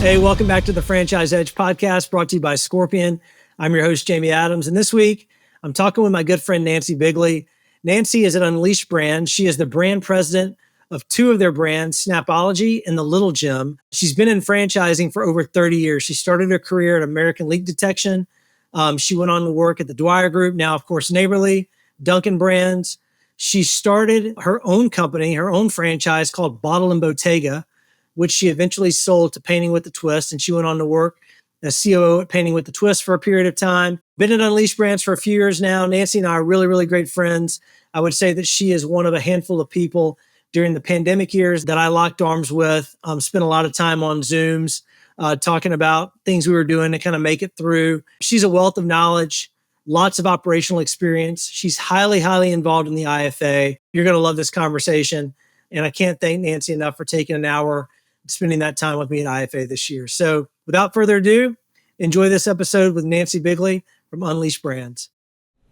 Hey, welcome back to the Franchise Edge podcast brought to you by Scorpion. I'm your host, Jamie Adams. And this week, I'm talking with my good friend, Nancy Bigley. Nancy is at Unleashed Brand. She is the brand president of two of their brands, Snapology and The Little Gym. She's been in franchising for over 30 years. She started her career at American Leak Detection. She went on to work at the Dwyer Group, now, of course, Neighborly, Dunkin' Brands. She started her own company, her own franchise called Bottle and Bottega, which she eventually sold to Painting with the Twist. And she went on to work as COO at Painting with the Twist for a period of time. Been at Unleashed Brands for a few years now. Nancy and I are really, really great friends. I would say that she is one of a handful of people during the pandemic years that I locked arms with, spent a lot of time on Zooms, talking about things we were doing to kind of make it through. She's a wealth of knowledge, lots of operational experience. She's highly, highly involved in the IFA. You're going to love this conversation. And I can't thank Nancy enough for taking an hour spending that time with me at IFA this year. So without further ado, enjoy this episode with Nancy Bigley from Unleashed Brands.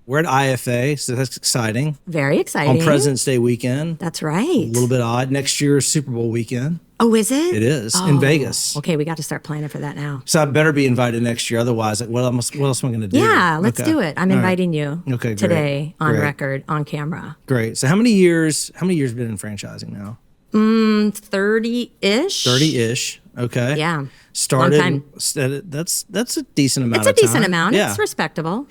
We're at IFA, so that's exciting. Very exciting. On President's Day weekend. That's right. A little bit odd. Next year is Super Bowl weekend. Oh, is it? It is, in Vegas. Okay, we got to start planning for that now. So I better be invited next year. Otherwise, what else am I going to do? Yeah, let's do it. I'm inviting you today on Great. record, on camera. Great. So how many years have you been in franchising now? 30-ish. 30-ish. Okay. Yeah. Started. Long time. That's a decent amount. It's a decent time. amount. Yeah. It's respectable.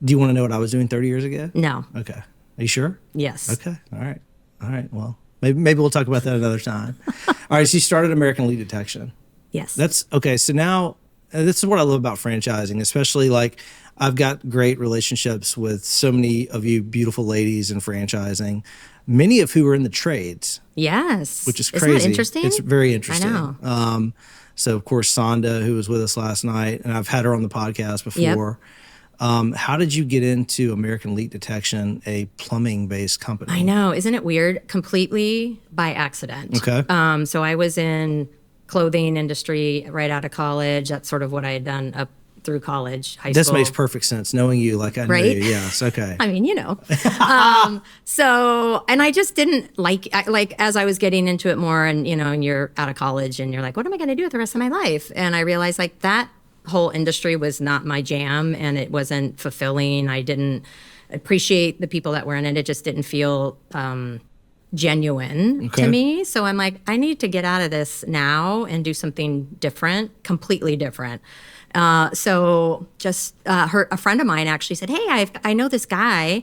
Do you want to know what I was doing 30 years ago? No. Okay. Are you sure? Yes. Okay. All right. Well, maybe we'll talk about that another time. All right. So you started American Leak Detection. Yes. That's okay. So now this is what I love about franchising, especially like I've got great relationships with so many of you beautiful ladies in franchising, many of who are in the trades. Yes. Which is crazy. Isn't that interesting? It's very interesting. I know. So, of course, Sonda, who was with us last night, and I've had her on the podcast before. Yep. How did you get into American Leak Detection, a plumbing-based company? I know. Isn't it weird? Completely by accident. Okay. So I was in clothing industry right out of college. That's sort of what I had done up through college, high school. This makes perfect sense, knowing you like I knew you. Yes, okay. I mean, and I just didn't like as I was getting into it more and, and you're out of college and you're like, what am I going to do with the rest of my life? And I realized like that whole industry was not my jam and it wasn't fulfilling. I didn't appreciate the people that were in it. It just didn't feel genuine to me. So I'm like, I need to get out of this now and do something different, completely different. So just a friend of mine actually said, hey, I know this guy.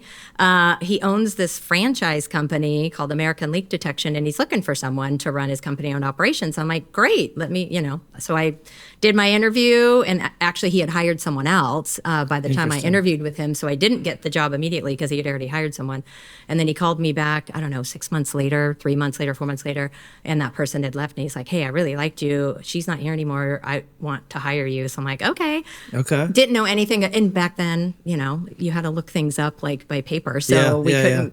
He owns this franchise company called American Leak Detection, and he's looking for someone to run his company-owned operations. I'm like, great, let me, So I did my interview, and actually he had hired someone else by the time I interviewed with him. So I didn't get the job immediately because he had already hired someone. And then he called me back, I don't know, 6 months later, 3 months later, 4 months later, and that person had left. And he's like, hey, I really liked you. She's not here anymore. I want to hire you. So I'm like, okay. Didn't know anything. And back then, you had to look things up like by paper. So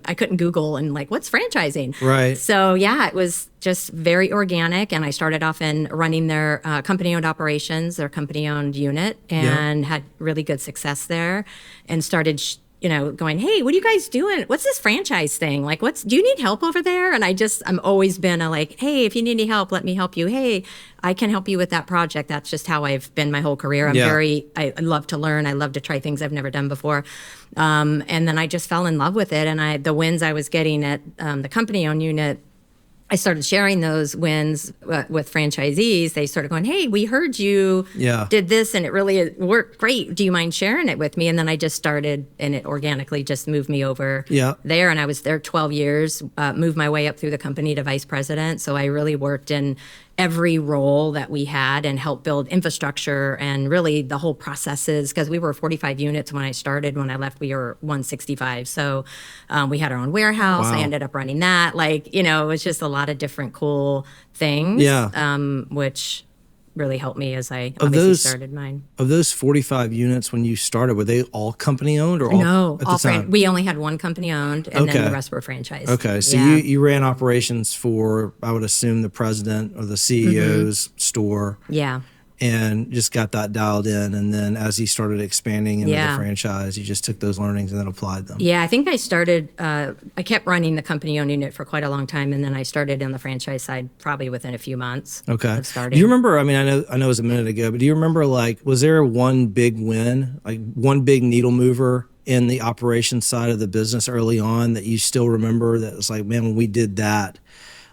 I couldn't Google and like, what's franchising? Right. So yeah, it was just very organic. And I started off in running their company-owned operations, their company-owned unit, and had really good success there and started going, hey, what are you guys doing? What's this franchise thing? Like, do you need help over there? And I'm always been hey, if you need any help, let me help you. Hey, I can help you with that project. That's just how I've been my whole career. I love to learn. I love to try things I've never done before. And then I just fell in love with it. And the wins I was getting at the company-owned unit, I started sharing those wins with franchisees. They started going, hey, we heard you did this and it really worked great. Do you mind sharing it with me? And then I just started and it organically just moved me over there. And I was there 12 years, moved my way up through the company to vice president. So I really worked in every role that we had and helped build infrastructure and really the whole processes, because we were 45 units when I started. When I left, we were 165. So we had our own warehouse. Wow. I ended up running that. It was just a lot of different cool things, which really helped me as I started mine. Of those 45 units when you started, were they all company owned or all? No, all we only had one company owned, and then the rest were franchised. Okay, so you ran operations for, I would assume, the president or the CEO's store. Yeah. and just got that dialed in. And then as he started expanding into the franchise, you just took those learnings and then applied them. Yeah, I think I started, I kept running the company-owned unit for quite a long time, and then I started on the franchise side probably within a few months of starting. Do you remember, I mean, I know it was a minute ago, but do you remember, like, was there one big win, like one big needle mover in the operations side of the business early on that you still remember that was like, man, when we did that,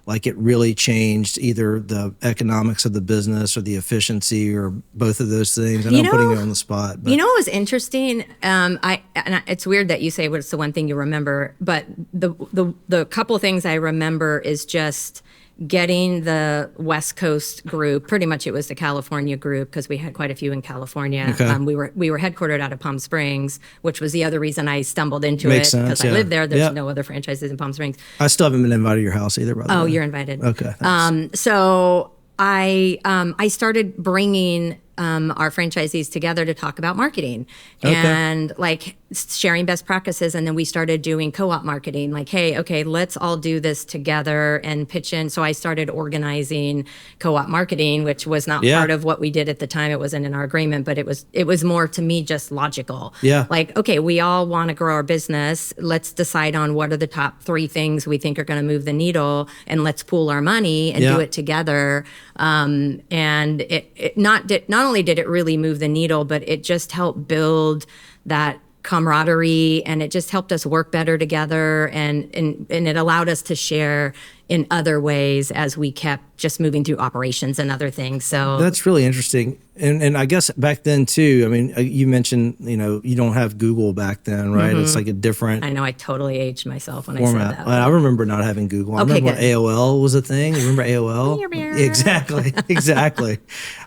like it really changed either the economics of the business or the efficiency or both of those things? I know I'm putting you on the spot. But. You know what was interesting? It's weird that you say what's the one thing you remember, but the couple things I remember is just getting the West Coast group. Pretty much it was the California group because we had quite a few in California. Okay. We were headquartered out of Palm Springs, which was the other reason I stumbled into Makes it because sense, I live there. There's no other franchises in Palm Springs. I still haven't been invited to your house either, by the way. Oh, you're invited. Okay. Thanks. So I started bringing our franchisees together to talk about marketing and like sharing best practices. And then we started doing co-op marketing, like, hey, okay, let's all do this together and pitch in. So I started organizing co-op marketing, which was not part of what we did at the time. It wasn't in our agreement, but it was more to me just logical. Yeah. Like, okay, we all want to grow our business. Let's decide on what are the top 3 things we think are going to move the needle, and let's pool our money and do it together. And it not only did it really move the needle, but it just helped build that camaraderie, and it just helped us work better together, and it allowed us to share in other ways as we kept just moving through operations and other things. So that's really interesting. And I guess back then too, I mean, you mentioned, you don't have Google back then, right? Mm-hmm. It's like a different I know, I totally aged myself when format. I said that. I remember not having Google. I remember when AOL was a thing. You remember AOL? Exactly.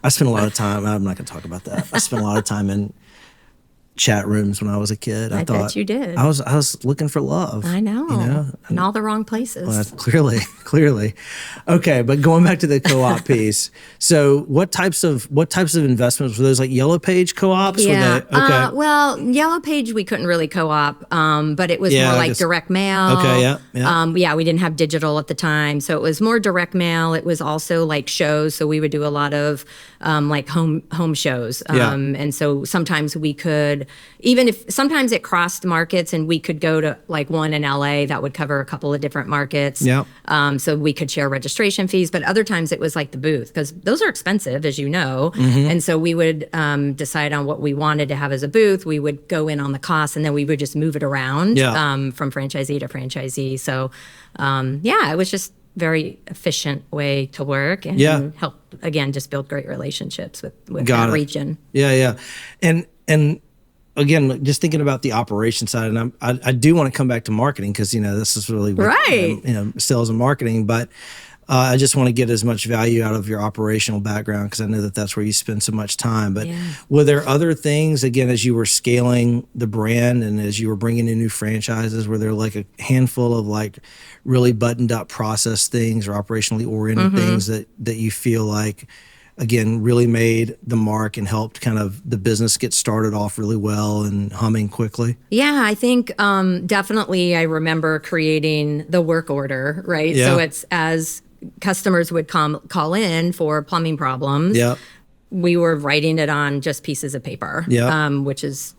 I spent a lot of time, I'm not going to talk about that. I spent a lot of time in chat rooms when I was a kid. I thought bet you did. I was looking for love. I know. In all the wrong places. Well, clearly. Okay, but going back to the co-op piece. So what types of investments were those, like Yellow Page co-ops? Yeah. Okay. Well, Yellow Page we couldn't really co-op, but it was more like direct mail. Okay, yeah. We didn't have digital at the time, so it was more direct mail. It was also like shows, so we would do a lot of like home shows. And so sometimes we could, even if sometimes it crossed markets and we could go to like one in LA that would cover a couple of different markets. Yeah. So we could share registration fees, but other times it was like the booth, because those are expensive, as you know. Mm-hmm. And so we would decide on what we wanted to have as a booth. We would go in on the cost, and then we would just move it around from franchisee to franchisee. So it was just very efficient way to work and help, again, just build great relationships with that region. Yeah. And again, just thinking about the operation side, and I do want to come back to marketing because, this is really what, sales and marketing, but I just want to get as much value out of your operational background because I know that that's where you spend so much time. But were there other things, again, as you were scaling the brand and as you were bringing in new franchises, were there like a handful of like really buttoned up process things or operationally oriented things that you feel like, again, really made the mark and helped kind of the business get started off really well and humming quickly? Yeah, I think definitely I remember creating the work order, right? Yeah. So it's as customers would call in for plumbing problems, we were writing it on just pieces of paper, which is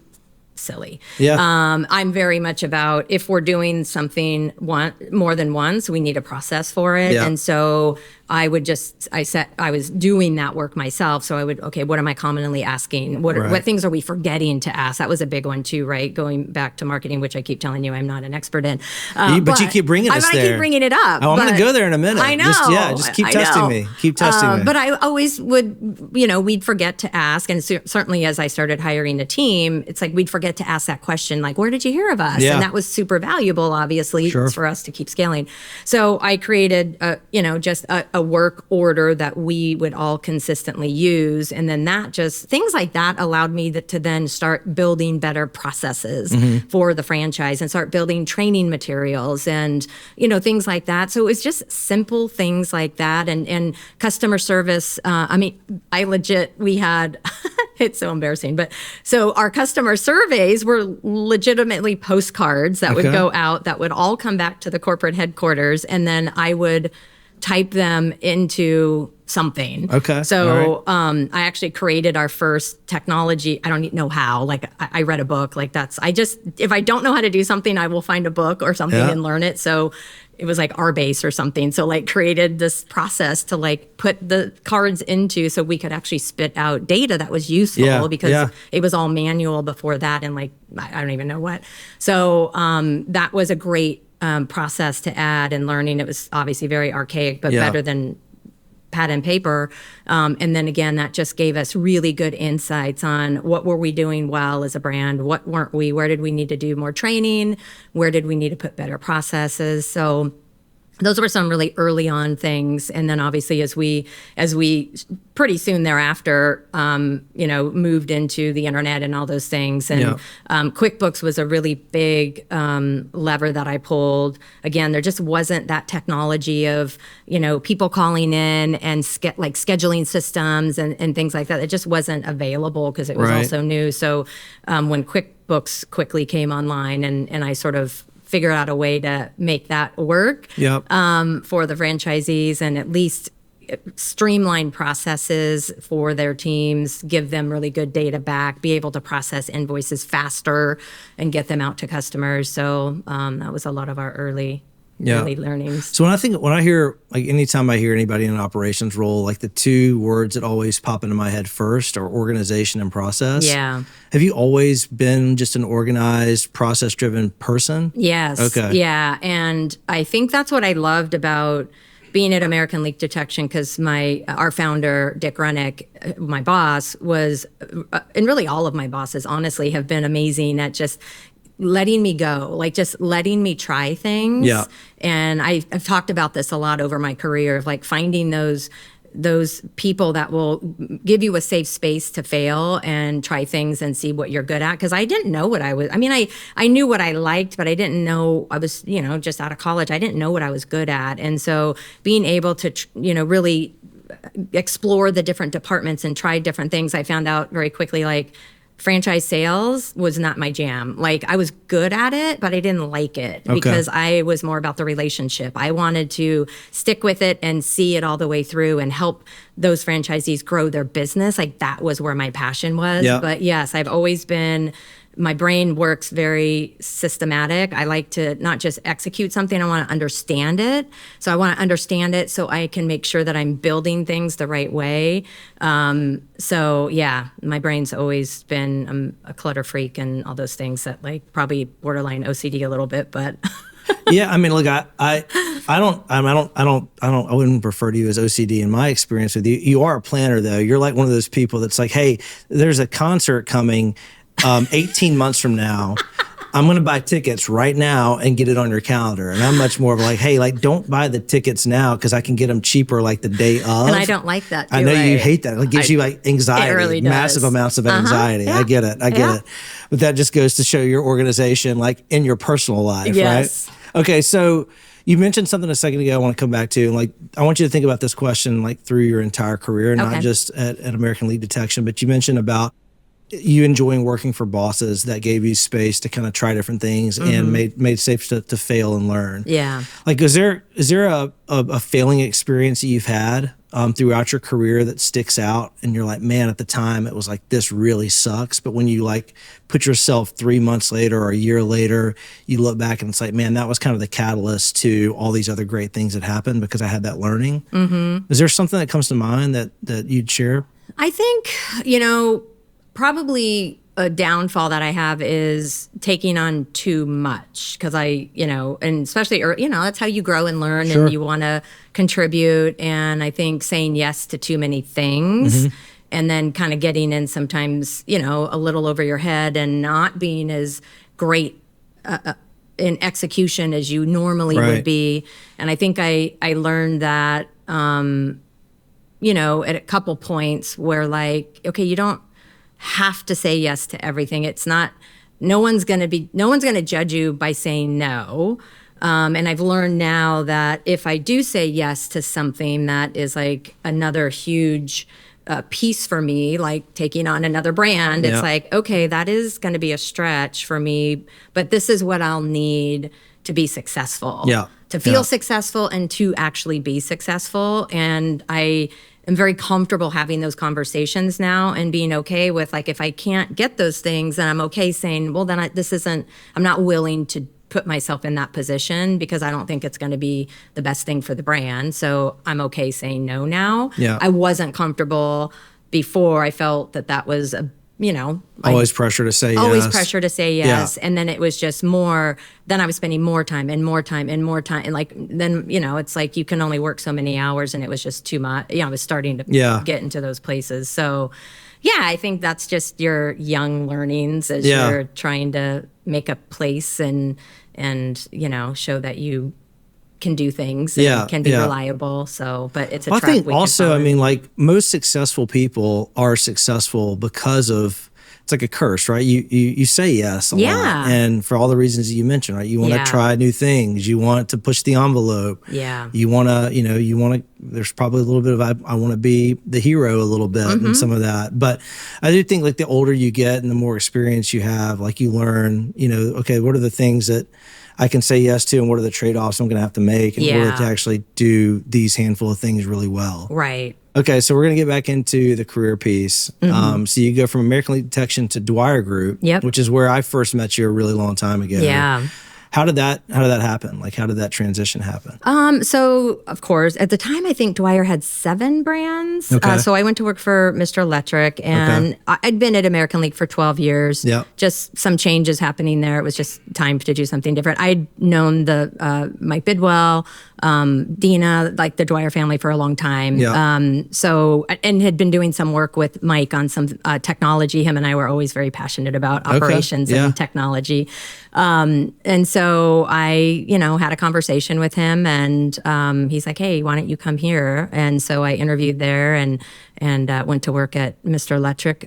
silly. I'm very much about, if we're doing something more than once, we need a process for it. And so I was doing that work myself. So I would, what am I commonly asking? What things are we forgetting to ask? That was a big one too, right? Going back to marketing, which I keep telling you I'm not an expert in. But you keep bringing us there. I keep bringing it up. I'm going to go there in a minute. I know. Just keep testing me. Keep testing me. But I always would, we'd forget to ask. And certainly as I started hiring a team, it's like we'd forget to ask that question, like, where did you hear of us? And that was super valuable, obviously, for us to keep scaling. So I created, just a work order that we would all consistently use. And then things like that allowed me to then start building better processes for the franchise and start building training materials and, things like that. So it was just simple things like that. And customer service, we had, it's so embarrassing, but so our customer surveys were legitimately postcards that would go out that would all come back to the corporate headquarters. And then I would type them into something. Okay. So I actually created our first technology. I don't know how. Like I read a book. Like if I don't know how to do something, I will find a book or something and learn it. So it was like R-base or something. So like created this process to like put the cards into so we could actually spit out data that was useful because it was all manual before that. And like, I don't even know what. So that was a great process to add and learning. It was obviously very archaic, but better than pad and paper. And then again, that just gave us really good insights on what were we doing well as a brand, what weren't we, where did we need to do more training, where did we need to put better processes. So those were some really early on things. And then obviously as we pretty soon thereafter, moved into the internet and all those things. And QuickBooks was a really big lever that I pulled. Again, there just wasn't that technology of, people calling in and scheduling systems and things like that. It just wasn't available because it was also new. So when QuickBooks quickly came online and I sort of figure out a way to make that work for the franchisees and at least streamline processes for their teams, give them really good data back, be able to process invoices faster and get them out to customers. So that was a lot of our early learnings. So when I hear, like anytime I hear anybody in an operations role, like the two words that always pop into my head first are organization and process. Yeah. Have you always been just an organized, process-driven person? Yes. Okay. Yeah. And I think that's what I loved about being at American Leak Detection, because our founder, Dick Rennick, my boss, was, and really all of my bosses, honestly, have been amazing at just letting me go, like just letting me try things. Yeah. And I've talked about this a lot over my career of like finding those people that will give you a safe space to fail and try things and see what you're good at. Because I didn't know what I knew what I liked, but I didn't know, I was, just out of college. I didn't know what I was good at. And so being able to, really explore the different departments and try different things, I found out very quickly, like, franchise sales was not my jam. Like I was good at it, but I didn't like it because I was more about the relationship. I wanted to stick with it and see it all the way through and help those franchisees grow their business. Like that was where my passion was. Yeah. But yes, I've always been, my brain works very systematic. I like to not just execute something, I want to understand it. So I want to understand it so I can make sure that I'm building things the right way. So yeah, my brain's always been, I'm a clutter freak and all those things that like probably borderline OCD a little bit, but Yeah, I mean, look, I wouldn't refer to you as OCD in my experience with you. You are a planner though. You're like one of those people that's like, hey, there's a concert coming 18 months from now. I'm going to buy tickets right now and get it on your calendar. And I'm much more of like, hey, like, don't buy the tickets now because I can get them cheaper like the day of. and I don't like that. I know you hate that. It gives you like anxiety, It really massive does. amounts of anxiety. Yeah. I get it. I get it. But that just goes to show your organization, like in your personal life, Yes. right? Okay, so you mentioned something a second ago I want to come back to. And like, I want you to think about this question like through your entire career, not just at American Leak Detection, but you mentioned about you enjoying working for bosses that gave you space to kind of try different things and made safe to fail and learn. Yeah. Like, is there a failing experience that you've had throughout your career that sticks out and you're like, man, at the time it was like, this really sucks. But when you like put yourself 3 months later or a year later, you look back and it's like, man, that was kind of the catalyst to all these other great things that happened because I had that learning. Is there something that comes to mind that you'd share? I think, probably a downfall that I have is taking on too much because and especially, that's how you grow and learn and you want to contribute. And I think saying yes to too many things and then kind of getting in sometimes, a little over your head and not being as great in execution as you normally would be. And I think I learned that, at a couple points where like, okay, you don't have to say yes to everything. It's not, no one's going to judge you by saying no. And I've learned now that if I do say yes to something that is like another huge piece for me, like taking on another brand, it's like, okay, that is going to be a stretch for me, but this is what I'll need to be successful. Yeah. to feel successful and to actually be successful. And I am very comfortable having those conversations now and being okay with, like, if I can't get those things, then I'm okay saying, well, then I'm not willing to put myself in that position because I don't think it's going to be the best thing for the brand. So I'm okay saying no now. Yeah. I wasn't comfortable before. I felt that was always pressure to say yes. Always pressure to say yes. Yeah. And then it was just more, then I was spending more time and more time and more time. And like, then, it's like you can only work so many hours, and it was just too much. I was starting to get into those places. So yeah, I think that's just your young learnings as you're trying to make a place and show that you can do things and can be reliable. So, but it's a track I think we can also, follow. I mean, like, most successful people are successful because of, it's like a curse, right? You say yes a lot. And for all the reasons that you mentioned, right? You want to try new things. You want to push the envelope. Yeah. You want to, there's probably a little bit of, I want to be the hero a little bit and some of that. But I do think, like, the older you get and the more experience you have, like, you learn, okay, what are the things that I can say yes to, and what are the trade-offs I'm going to have to make in order to actually do these handful of things really well. Right. Okay, so we're going to get back into the career piece. So you go from American Leak Detection to Dwyer Group, which is where I first met you a really long time ago. Yeah. How did that happen? Like, how did that transition happen? So of course, at the time, I think Dwyer had 7 brands. Okay. So I went to work for Mr. Electric, and I'd been at American League for 12 years. Yep. Just some changes happening there. It was just time to do something different. I'd known the Mike Bidwell, Dina, like the Dwyer family, for a long time. Yep. So, and had been doing some work with Mike on some technology. Him and I were always very passionate about operations and technology. And so I, had a conversation with him, and he's like, hey, why don't you come here? And so I interviewed there and went to work at Mr. Electric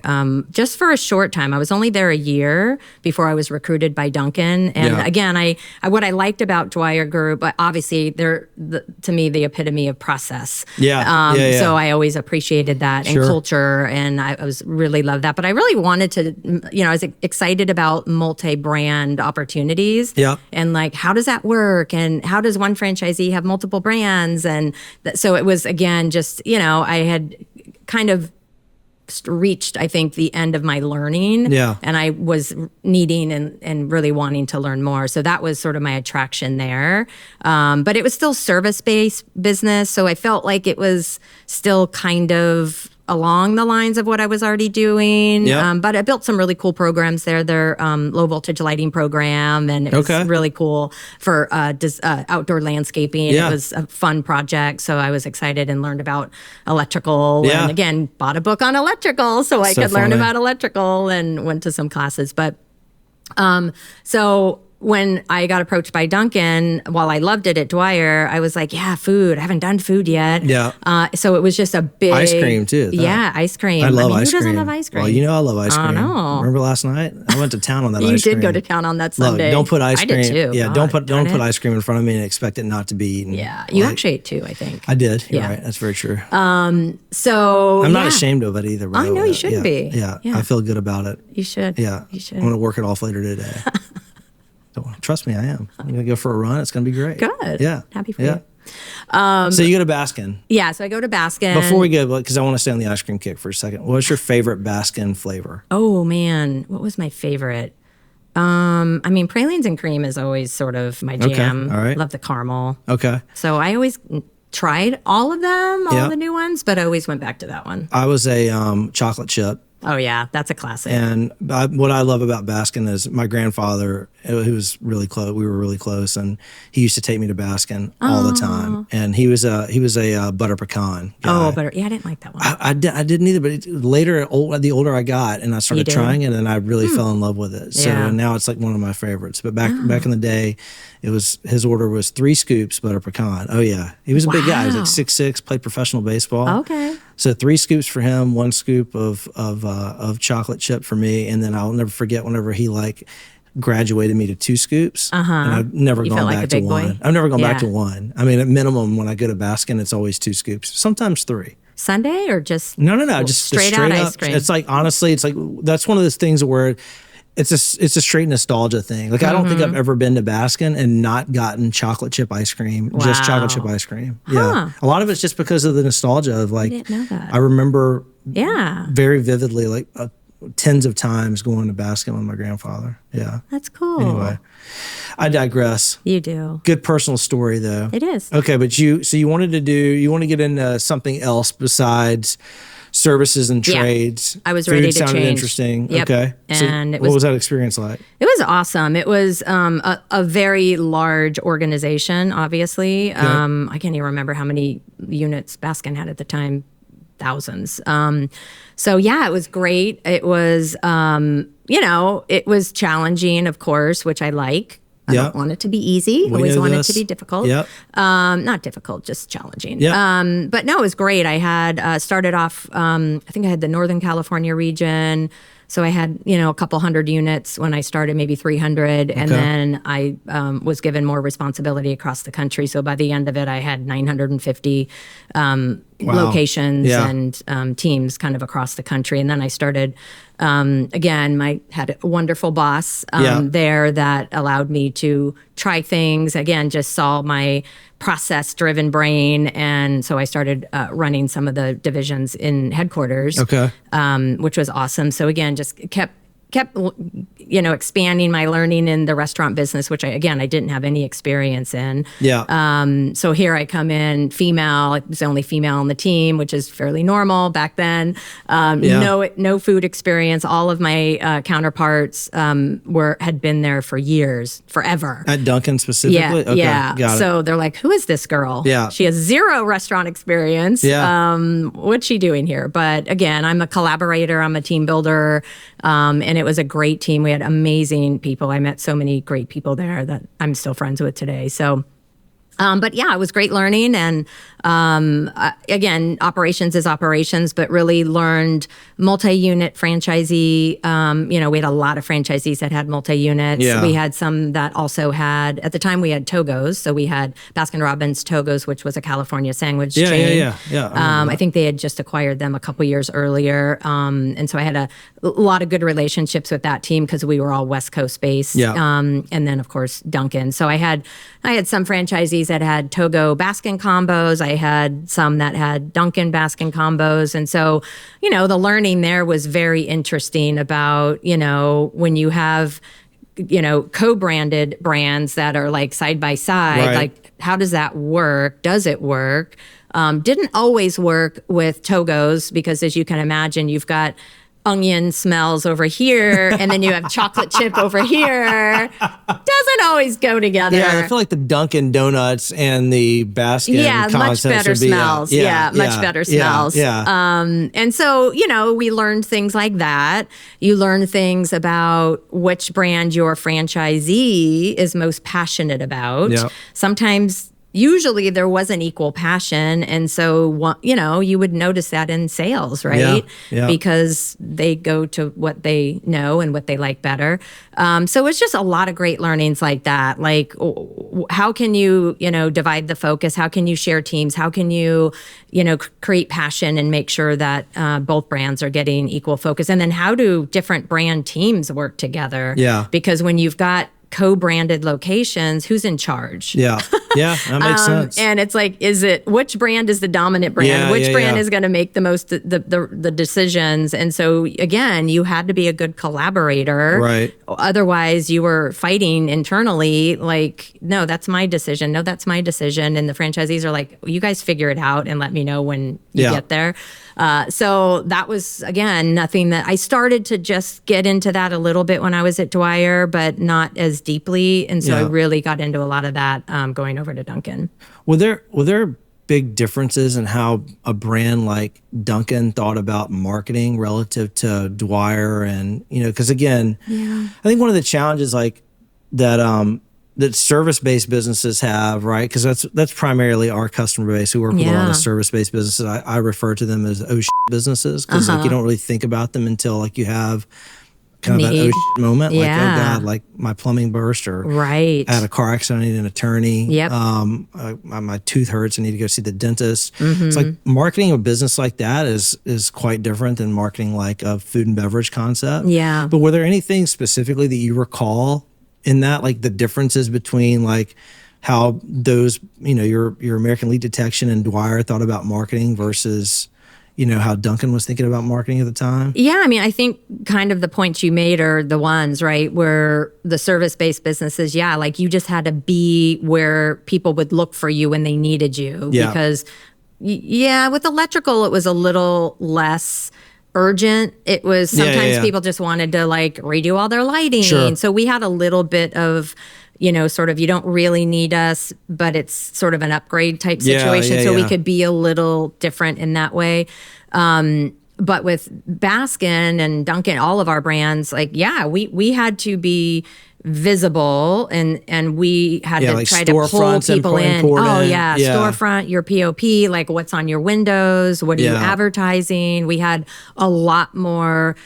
just for a short time. I was only there a year before I was recruited by Duncan. And again, I what I liked about Dwyer Group, obviously they're, to me, the epitome of process. So I always appreciated that and culture, and I was really loved that. But I really wanted to, I was excited about multi-brand opportunities. And like, how does that work? And how does one franchisee have multiple brands? And so it was, again, just, I had kind of reached, I think, the end of my learning. And I was needing and really wanting to learn more. So that was sort of my attraction there. But it was still service-based business. So I felt like it was still kind of along the lines of what I was already doing. But I built some really cool programs there. Their low voltage lighting program, and it was really cool for outdoor landscaping. It was a fun project. So I was excited and learned about electrical, and again, bought a book on electrical so I could learn about electrical, and went to some classes. But so when I got approached by Duncan, while I loved it at Dwyer, I was like, food. I haven't done food yet. So it was just a big... Ice cream, too. Ice cream. I love ice cream. Who doesn't love ice cream? Well, I love ice cream. I know. Remember last night? I went to town on that ice cream. You did go to town on that Sunday. Look, don't put ice cream... I did, too. Yeah, don't put ice cream in front of me and expect it not to be eaten. Yeah, you actually ate 2, I think. I did. You're right. That's very true. So I'm not ashamed of it either. I know you shouldn't be. Yeah, I feel good about it. You should. Yeah. You should. I'm going to work it off later today. Trust me, I am. I'm going to go for a run. It's going to be great. Good. Yeah. Happy for you. So you go to Baskin. Yeah, so I go to Baskin. Before we go, because I want to stay on the ice cream kick for a second, what's your favorite Baskin flavor? Oh, man. What was my favorite? Pralines and cream is always sort of my jam. All right. Love the caramel. Okay. So I always tried all of them, all the new ones, but I always went back to that one. I was a chocolate chip. Oh, yeah. That's a classic. And what I love about Baskin is my grandfather, who was really close, we were really close, and he used to take me to Baskin all the time. And he was a butter pecan guy. Oh, butter. Yeah, I didn't like that one. I didn't either, but later, the older I got, and I started trying it, and I really fell in love with it. So now it's like one of my favorites. But back in the day, his order was 3 scoops butter pecan. Oh, yeah. He was a big guy. He was like 6'6", played professional baseball. Okay. So 3 scoops for him, 1 scoop of chocolate chip for me, and then I'll never forget whenever he graduated me to 2 scoops, and I've never gone back to 1. I've never gone back to 1. I mean, at minimum, when I go to Baskin, it's always 2 scoops, sometimes 3. Sunday or just no, just straight up out ice cream? It's like, honestly, it's like that's one of those things where it's a straight nostalgia thing. Like I don't think I've ever been to Baskin and not gotten chocolate chip ice cream, just chocolate chip ice cream. Yeah. A lot of it's just because of the nostalgia of like, I didn't know that. I remember Yeah. very vividly, like tens of times going to Baskin with my grandfather. Yeah. That's cool. Anyway, I digress. You do. Good personal story though. It is. Okay. But you want to get into something else besides services and trades. I was Food ready to sounded change. interesting. Yep. Okay. And what was that experience like? It was awesome. It was a very large organization, obviously. I can't even remember how many units Baskin had at the time, thousands. So yeah, it was great. It was, it was challenging, of course, which I like. I don't want it to be easy. Always want it to be difficult. Yep. Not difficult, just challenging. Yep. But no, it was great. I had started off, I think I had the Northern California region. So I had, a couple hundred units when I started, maybe 300. And then I was given more responsibility across the country. So by the end of it, I had 950 locations and teams kind of across the country. And then I started, again, I had a wonderful boss there that allowed me to try things. Again, just saw my process-driven brain. And so I started running some of the divisions in headquarters, which was awesome. So again, just kept expanding my learning in the restaurant business, which I didn't have any experience in. So here I come in, female. I was the only female on the team, which is fairly normal back then. No food experience. All of my counterparts had been there for years, forever. At Dunkin' specifically? Yeah. Got it. So they're like, who is this girl? Yeah. She has zero restaurant experience. What's she doing here? But again, I'm a collaborator. I'm a team builder. And it was a great team. We had amazing people. I met so many great people there that I'm still friends with today. So, but yeah, it was great learning. And again, operations is operations, but really learned multi-unit franchisee. We had a lot of franchisees that had multi-units. We had some that also had, at the time we had Togo's. So we had Baskin-Robbins Togo's, which was a California sandwich chain. I think they had just acquired them a couple years earlier. And so I had a lot of good relationships with that team because we were all West Coast based. And then of course, Dunkin'. So I had some franchisees that had Togo Baskin combos. I had some that had Dunkin' Baskin combos. And so, the learning there was very interesting about, when you have, co-branded brands that are like side by side, like how does that work? Does it work? Didn't always work with Togo's because as you can imagine, you've got onion smells over here, and then you have chocolate chip over here. Doesn't always go together. Yeah, I feel like the Dunkin' Donuts and the Baskin much better smells. Much better smells. And so, we learned things like that. You learn things about which brand your franchisee is most passionate about. Sometimes usually there wasn't equal passion. And so, you would notice that in sales, right? Because they go to what they know and what they like better. So it's just a lot of great learnings like that. Like, how can you, divide the focus? How can you share teams? How can you, create passion and make sure that both brands are getting equal focus? And then how do different brand teams work together? Because when you've got co-branded locations, who's in charge? That makes sense. And it's like, which brand is the dominant brand? Which brand is going to make the most the decisions? And so again, you had to be a good collaborator. Right. Otherwise, you were fighting internally. Like, no, that's my decision. No, that's my decision. And the franchisees are like, you guys figure it out and let me know when you get there. So that was, again, nothing that I started to just get into that a little bit when I was at Dwyer, but not as deeply. And so I really got into a lot of that going over to Dunkin'. Were there big differences in how a brand like Dunkin' thought about marketing relative to Dwyer? And, because again, I think one of the challenges like that, that service-based businesses have, right? Because that's primarily our customer base who work with a lot of service-based businesses. I refer to them as businesses because like you don't really think about them until like you have kind of that Need. oh shit moment, like, oh Yeah. God, like my plumbing burst, or Right. I had a car accident, I need an attorney. Yep. My tooth hurts, I need to go see the dentist. Mm-hmm. It's like marketing a business like that is quite different than marketing like a food and beverage concept. Yeah. But were there anything specifically that you recall in that, like the differences between like how those, your American Lead Detection and Dwyer thought about marketing versus, how Duncan was thinking about marketing at the time? Yeah, I mean, I think kind of the points you made are the ones, right, where the service-based businesses, yeah, like you just had to be where people would look for you when they needed you. Yeah. Because, with electrical, it was a little less urgent. It was sometimes people just wanted to like redo all their lighting. Sure. So we had a little bit of, sort of, you don't really need us, but it's sort of an upgrade type situation. So we could be a little different in that way. But with Baskin and Dunkin', all of our brands, like, we had to be visible and we had to like try to pull people in. Important. Storefront, your POP, like what's on your windows, what are you advertising? We had a lot more,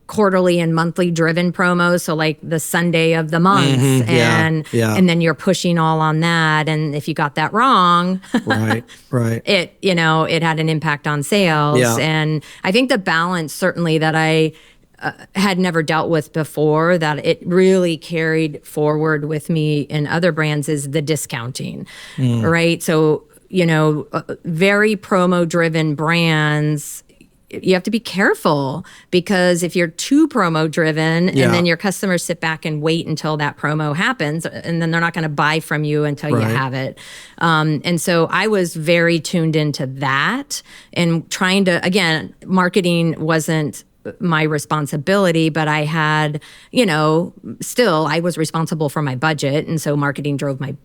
quarterly and monthly driven promos. So like the Sunday of the month and then you're pushing all on that. And if you got that wrong, right. it had an impact on sales. Yeah. And I think the balance certainly that I had never dealt with before, that it really carried forward with me in other brands, is the discounting, right? So, very promo driven brands, you have to be careful, because if you're too promo driven and then your customers sit back and wait until that promo happens, and then they're not going to buy from you until you have it. And so I was very tuned into that and trying to, again, marketing wasn't my responsibility, but I had, still I was responsible for my budget. And so marketing drove my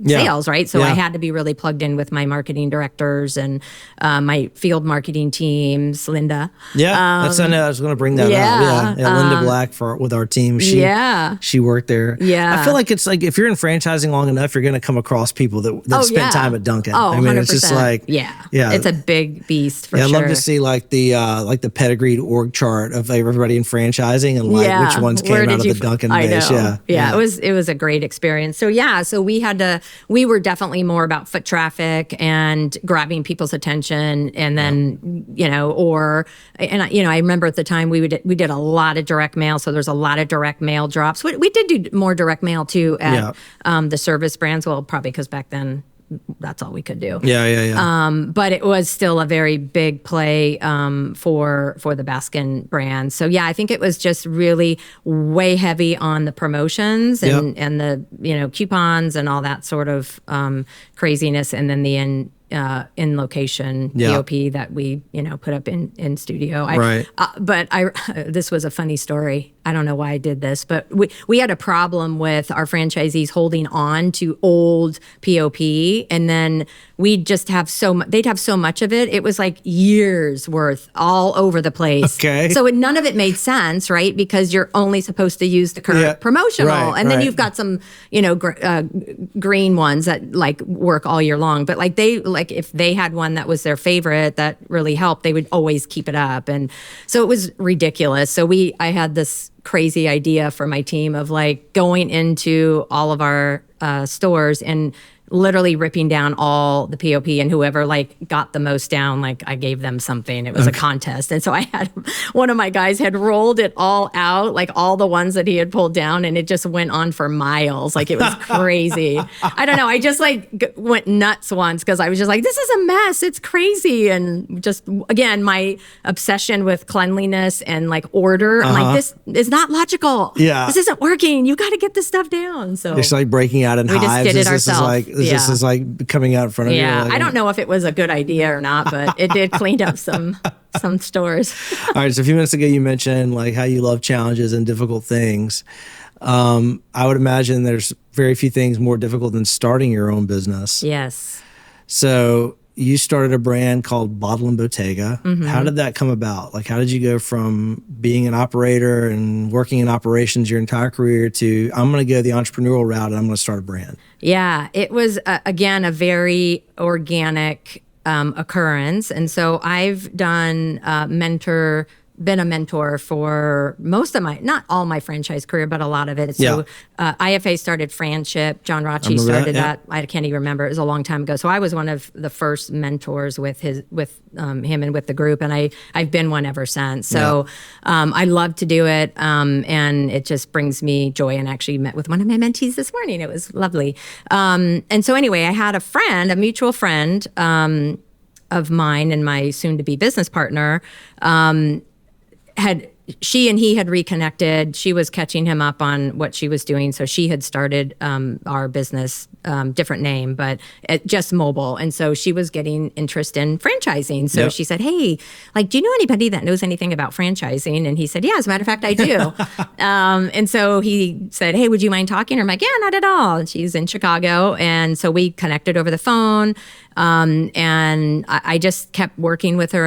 sales, right? So I had to be really plugged in with my marketing directors and my field marketing teams, Linda. I was going to bring that up. Linda Black with our team. She worked there. Yeah. I feel like it's like if you're in franchising long enough, you're going to come across people that spent time at Dunkin'. Oh, I mean, 100%. it's just like it's a big beast for sure. I'd love to see like the pedigreed org chart of everybody in franchising and like which ones came out of the Dunkin' base. It was a great experience. So we were definitely more about foot traffic and grabbing people's attention, and then I remember at the time we did a lot of direct mail, so there's a lot of direct mail drops. We did do more direct mail too at the service brands, well, probably because back then that's all we could do. But it was still a very big play for the Baskin brand. So I think it was just really way heavy on the promotions and the coupons and all that sort of craziness, and then the in location POP that we put up in studio. But this was a funny story. I don't know why I did this, but we had a problem with our franchisees holding on to old POP, and then we'd just have they'd have so much of it. It was like years worth all over the place. Okay. So none of it made sense, right? Because you're only supposed to use the current promotional, and then you've got some, green ones that like work all year long. But like if they had one that was their favorite that really helped, they would always keep it up. And so it was ridiculous. So I had this crazy idea for my team of like going into all of our stores and literally ripping down all the POP, and whoever like got the most down, like I gave them something. It was a contest. And so I had one of my guys had rolled it all out, like all the ones that he had pulled down, and it just went on for miles. Like it was crazy. I don't know. I just like went nuts once because I was just like, this is a mess. It's crazy. And just, again, my obsession with cleanliness and like order. I'm like, this is not logical. This isn't working. You got to get this stuff down. So it's like breaking out in hives. We just did it ourselves. This is like coming out in front of you. Yeah, like, I don't know if it was a good idea or not, but it did clean up some stores. All right, so a few minutes ago you mentioned like how you love challenges and difficult things. I would imagine there's very few things more difficult than starting your own business. Yes. So you started a brand called Bottle and Bottega. Mm-hmm. How did that come about? Like, how did you go from being an operator and working in operations your entire career to I'm going to go the entrepreneurial route and I'm going to start a brand? Yeah, it was, again, a very organic occurrence. And so I've done mentor been a mentor for most of not all my franchise career, but a lot of it. So IFA started Franship. John Rocci started that. I can't even remember. It was a long time ago. So I was one of the first mentors with him and with the group. And I've been one ever since. So I love to do it. And it just brings me joy. And I actually met with one of my mentees this morning. It was lovely. And so anyway, I had a mutual friend of mine and my soon-to-be business partner, she and he had reconnected. She was catching him up on what she was doing. So she had started our business, different name, but just mobile. And so she was getting interest in franchising. So she said, hey, like, do you know anybody that knows anything about franchising? And he said, yeah, as a matter of fact, I do. And so he said, hey, would you mind talking? I'm like, yeah, not at all. And she's in Chicago. And so we connected over the phone. And I just kept working with her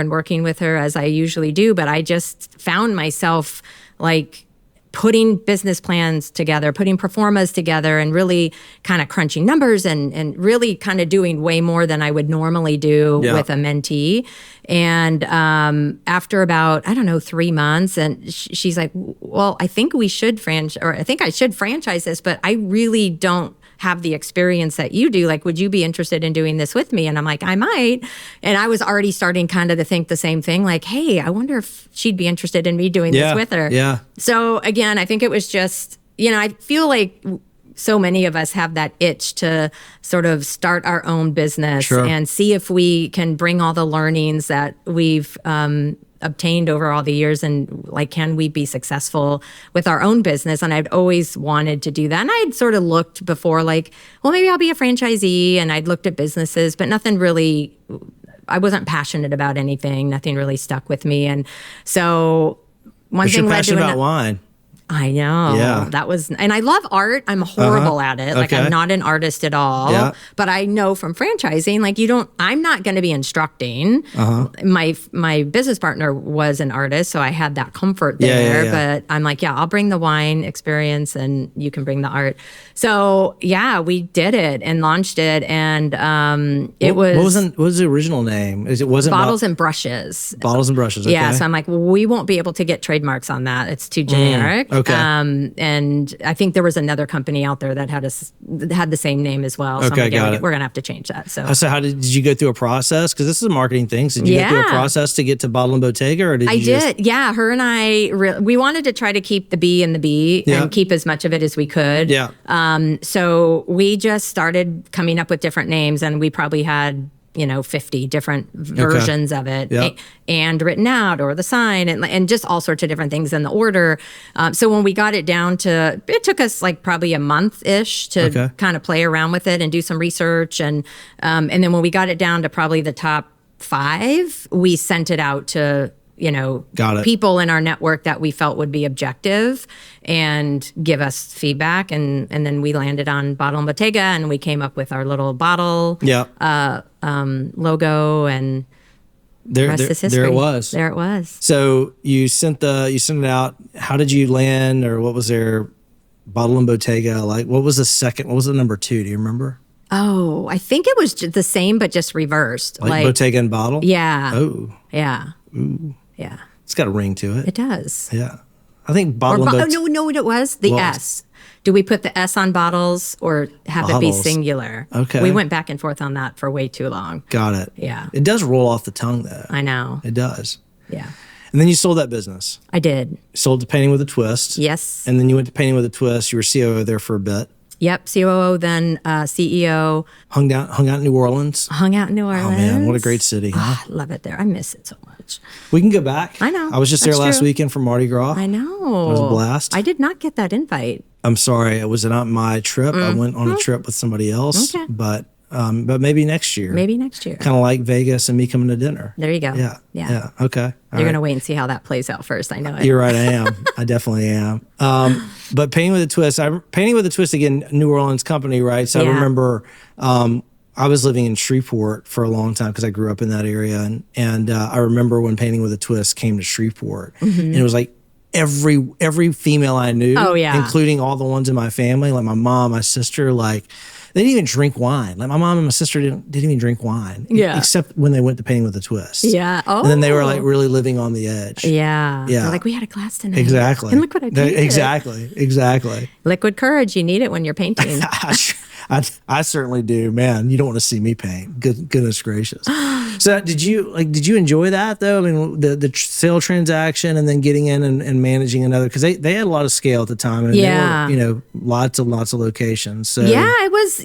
as I usually do. But I just found myself like putting business plans together, putting pro formas together, and really kind of crunching numbers and really kind of doing way more than I would normally do with a mentee. And after about, 3 months, and she's like, well, I think I should franchise this, but I really don't have the experience that you do. Like, would you be interested in doing this with me? And I'm like, I might. And I was already starting kind of to think the same thing, like, hey, I wonder if she'd be interested in me doing this with her. Yeah. So again, I think it was just, I feel like so many of us have that itch to sort of start our own business and see if we can bring all the learnings that we've obtained over all the years, and like, can we be successful with our own business? And I'd always wanted to do that. And I'd sort of looked before, like, well, maybe I'll be a franchisee, and I'd looked at businesses, but nothing really, I wasn't passionate about anything. Nothing really stuck with me. And so one thing led to another. About wine. I know. Yeah. That was, and I love art. I'm horrible at it. Like, I'm not an artist at all. Yeah. But I know from franchising, like, I'm not going to be instructing. My business partner was an artist, so I had that comfort there. But I'm like, I'll bring the wine experience and you can bring the art. So we did it and launched it. And what was the original name? It wasn't Bottles and Brushes. Bottles and Brushes. Okay. Yeah. So I'm like, well, we won't be able to get trademarks on that. It's too generic. Okay. And I think there was another company out there that had the same name as well. So we're going to have to change that. So how did you go through a process? Because this is a marketing thing. So did you go through a process to get to Bottle and Bottega, or did you did. Yeah. Her and I, we wanted to try to keep the B in the B and keep as much of it as we could. Yeah. So we just started coming up with different names, and we probably had 50 different versions of it, and written out, or the sign, and just all sorts of different things in the order. So when we got it down to, it took us like probably a month-ish to kind of play around with it and do some research. And then when we got it down to probably the top 5, we sent it out to people in our network that we felt would be objective and give us feedback. And then we landed on Bottle and Bottega, and we came up with our little bottle logo, and the rest is history. There it was. So you sent it out. How did you land, or what was their Bottle and Bottega? Like, what was the number 2? Do you remember? Oh, I think it was the same, but just reversed. Like Bottega and Bottle? Yeah. Oh. Yeah. Ooh. Yeah. It's got a ring to it. It does. Yeah. I think Bottle and Bottega. No, it was the S. Do we put the S on bottles or have it be singular? Okay. We went back and forth on that for way too long. Got it. Yeah. It does roll off the tongue, though. I know. It does. Yeah. And then you sold that business. I did. Sold to Painting with a Twist. Yes. And then you went to Painting with a Twist. You were COO there for a bit. Yep, COO, then CEO. Hung out in New Orleans. Oh, man, what a great city, huh? I love it there. I miss it so much. We can go back. I know. I was just there last weekend for Mardi Gras. I know. It was a blast. I did not get that invite. I'm sorry, it was not my trip. I went on a trip with somebody else. Okay. But maybe next year. Kind of like Vegas and me coming to dinner. There you go. Yeah. Okay. You're going to wait and see how that plays out first. I know it. You're right. I am. I definitely am. But Painting with a Twist, again, New Orleans company, right? So I remember I was living in Shreveport for a long time because I grew up in that area. And I remember when Painting with a Twist came to Shreveport. And it was like every female I knew, including all the ones in my family, like my mom, my sister, like, they didn't even drink wine. Like my mom and my sister didn't even drink wine. Yeah. Except when they went to Painting with a Twist. Yeah. Oh. And then they were like really living on the edge. Yeah. Yeah. They're like, we had a class tonight. Exactly. And look what I painted. Exactly. Liquid courage. You need it when you're painting. I certainly do, man. You don't want to see me paint. Goodness gracious. So did you enjoy that though? I mean, the sale transaction and then getting in and managing another, because they had a lot of scale at the time, and Yeah. there were, lots of locations. So Yeah, it was,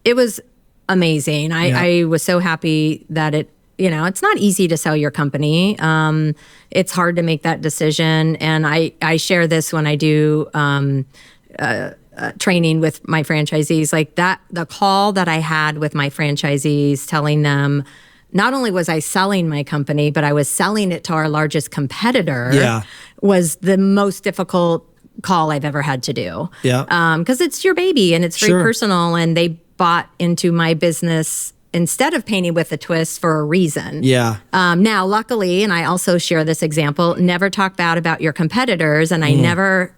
it was amazing. I was so happy that it's not easy to sell your company. It's hard to make that decision. And I share this when I do training with my franchisees, like that, the call that I had with my franchisees telling them, not only was I selling my company, but I was selling it to our largest competitor, was the most difficult call I've ever had to do. Yeah. Because it's your baby and it's very personal, and they bought into my business instead of Painting with a Twist for a reason. Yeah. Now, luckily, and I also share this example, never talk bad about your competitors, and I never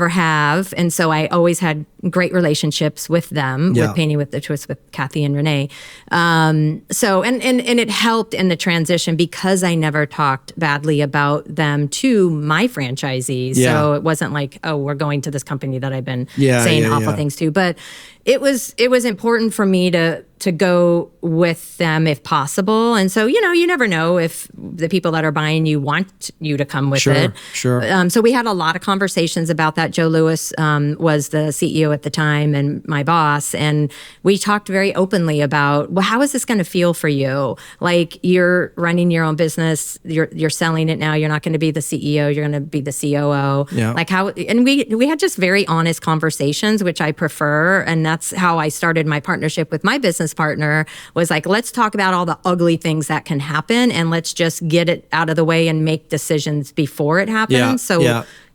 have. And so I always had great relationships with them, with Painting with the Twist, with Kathy and Renee. So it helped in the transition because I never talked badly about them to my franchisees. Yeah. So it wasn't like, oh, we're going to this company that I've been saying awful things to. But it was important for me to go with them if possible. And so, you never know if the people that are buying you want you to come with it. Sure. So we had a lot of conversations about that. Joe Lewis was the CEO at the time and my boss. And we talked very openly about, well, how is this going to feel for you? Like, you're running your own business, you're selling it now. You're not going to be the CEO. You're going to be the COO. Yeah. Like how, and we had just very honest conversations, which I prefer. And that's how I started my partnership with my business partner, was like, let's talk about all the ugly things that can happen and let's just get it out of the way and make decisions before it happens.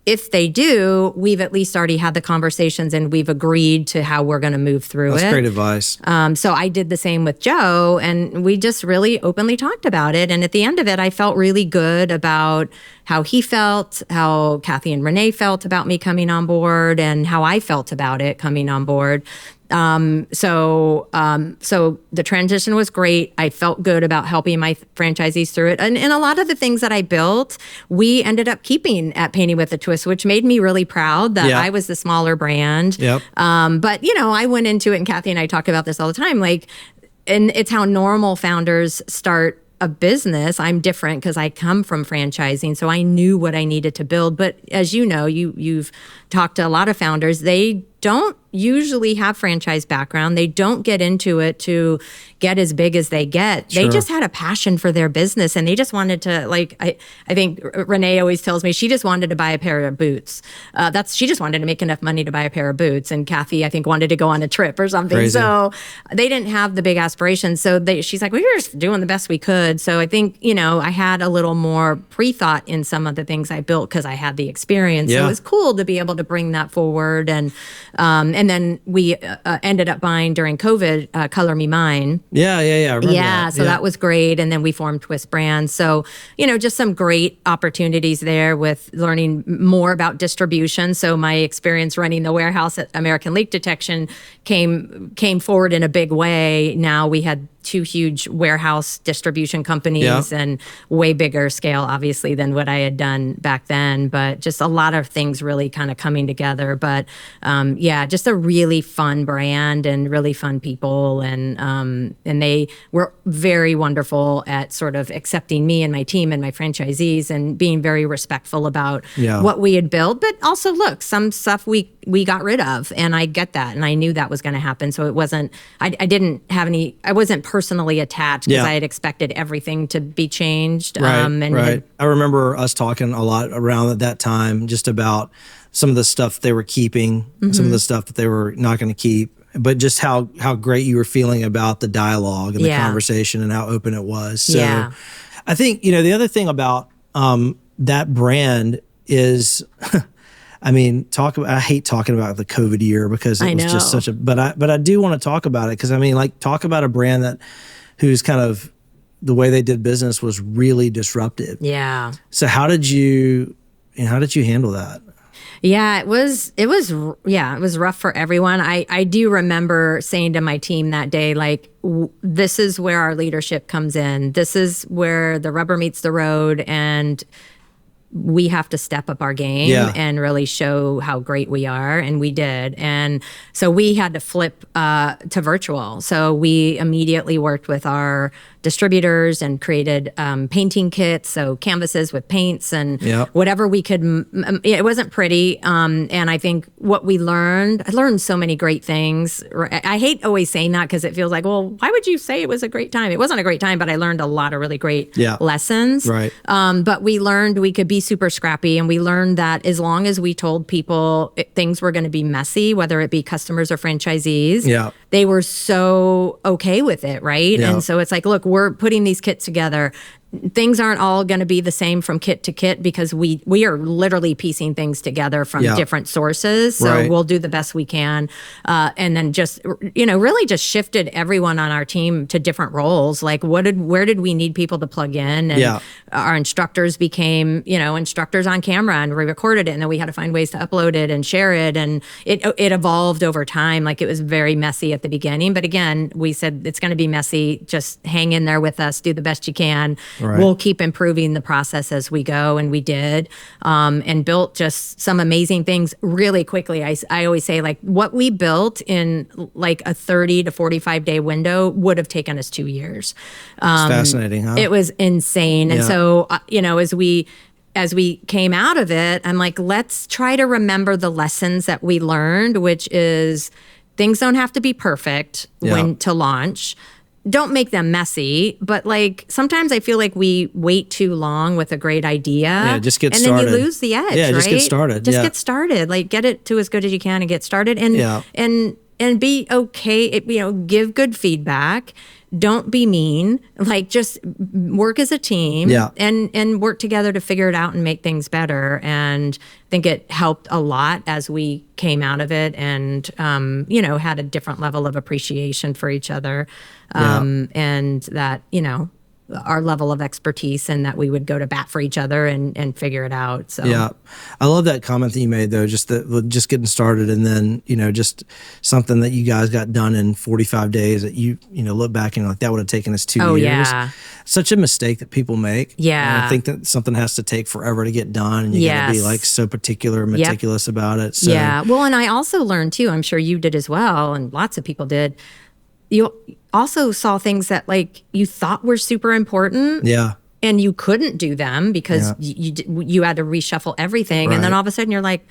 If they do, we've at least already had the conversations and we've agreed to how we're going to move through it. That's great advice. So I did the same with Joe, and we just really openly talked about it. And at the end of it, I felt really good about how he felt, how Kathy and Renee felt about me coming on board, and how I felt about it coming on board. So the transition was great. I felt good about helping my franchisees through it. And a lot of the things that I built, we ended up keeping at Painting with a Twist, which made me really proud that I was the smaller brand. Yep. But I went into it, and Kathy and I talk about this all the time, like, and it's how normal founders start a business. I'm different because I come from franchising, so I knew what I needed to build. But as you know, you've talked to a lot of founders, they don't usually have franchise background. They don't get into it to get as big as they get. They just had a passion for their business, and they just wanted to, like, I think Renee always tells me she just wanted to buy a pair of boots. She just wanted to make enough money to buy a pair of boots. And Kathy, I think, wanted to go on a trip or something. Crazy. So they didn't have the big aspirations. So she's like, we were just doing the best we could. So I think, I had a little more pre-thought in some of the things I built because I had the experience. So it was cool to be able to bring that forward. And then we ended up buying during COVID, Color Me Mine. Yeah. I remember that. So that was great. And then we formed Twist Brands. So, just some great opportunities there with learning more about distribution. So my experience running the warehouse at American Leak Detection came forward in a big way. Now we had 2 huge warehouse distribution companies and way bigger scale, obviously, than what I had done back then. But just a lot of things really kind of coming together. But just a really fun brand and really fun people. And they were very wonderful at sort of accepting me and my team and my franchisees and being very respectful about what we had built. But also, look, some stuff we got rid of, and I get that. And I knew that was going to happen. So it wasn't, I wasn't personally attached because I had expected everything to be changed. Right. I remember us talking a lot around at that time just about some of the stuff they were keeping, some of the stuff that they were not going to keep, but just how great you were feeling about the dialogue and the conversation and how open it was. So I think, the other thing about that brand is I mean, I hate talking about the COVID year because it was just such a, but I do want to talk about it because talk about a brand whose kind of the way they did business was really disruptive. Yeah. So how did you handle that? Yeah, it was rough for everyone. I do remember saying to my team that day, like, this is where our leadership comes in. This is where the rubber meets the road, and we have to step up our game and really show how great we are. And we did. And so we had to flip to virtual. So we immediately worked with our distributors and created painting kits, so canvases with paints and whatever we could. It wasn't pretty. And I think what I learned so many great things. I hate always saying that because it feels like, well, why would you say it was a great time? It wasn't a great time, but I learned a lot of really great lessons. Right. But we learned we could be super scrappy, and we learned that as long as we told people things were going to be messy, whether it be customers or franchisees, they were so okay with it, right? And so it's like, look, we're putting these kits together. Things aren't all going to be the same from kit to kit because we are literally piecing things together from different sources. So we'll do the best we can. And then just, really just shifted everyone on our team to different roles. Like where did we need people to plug in? And our instructors became, instructors on camera, and we recorded it, and then we had to find ways to upload it and share it. And it evolved over time. Like it was very messy at the beginning. But again, we said it's going to be messy. Just hang in there with us, do the best you can. Right. We'll keep improving the process as we go, and we did, and built just some amazing things really quickly. I always say, like, what we built in like a 30 to 45 day window would have taken us 2 years. It's fascinating, huh? It was insane. And so, as we came out of it, I'm like, let's try to remember the lessons that we learned, which is things don't have to be perfect when to launch. Don't make them messy, but like sometimes I feel like we wait too long with a great idea. Yeah, just get started. And then you lose the edge, right? Just get started. Just get started. Like get it to as good as you can and get started, and be okay. Give good feedback. Don't be mean. Like just work as a team and work together to figure it out and make things better. And I think it helped a lot as we came out of it and, had a different level of appreciation for each other. And that, our level of expertise, and that we would go to bat for each other and figure it out. So I love that comment that you made though, just getting started, and then just something that you guys got done in 45 days that you look back and like that would have taken us 2 years. Such a mistake that people make. And I think that something has to take forever to get done, and you gotta be like so particular and meticulous about it. So. Well, and I also learned too, I'm sure you did as well, and lots of people did, you also saw things that like you thought were super important. And you couldn't do them because you had to reshuffle everything. Right. And then all of a sudden you're like,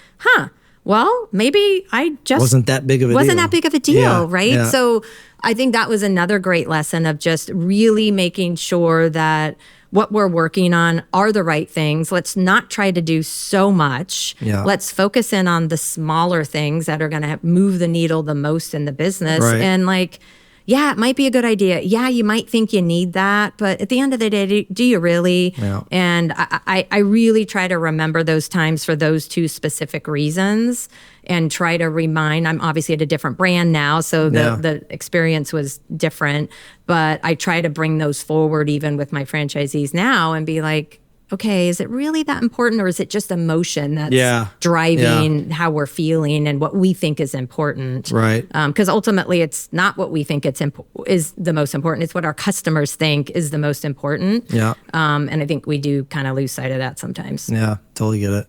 well, maybe I just wasn't that big of a deal. Right? So I think that was another great lesson of just really making sure that what we're working on are the right things. Let's not try to do so much. Let's focus in on the smaller things that are going to move the needle the most in the business. Right. And like, it might be a good idea. You might think you need that, but at the end of the day, do you really? And I really try to remember those times for those two specific reasons, and try to remind. I'm obviously at a different brand now, so the experience was different, but I try to bring those forward even with my franchisees now and be like, okay, is it really that important, or is it just emotion that's driving how we're feeling and what we think is important? Right. Because ultimately, it's not what we think is the most important. It's what our customers think is the most important. And I think we do kind of lose sight of that sometimes. Yeah, totally get it.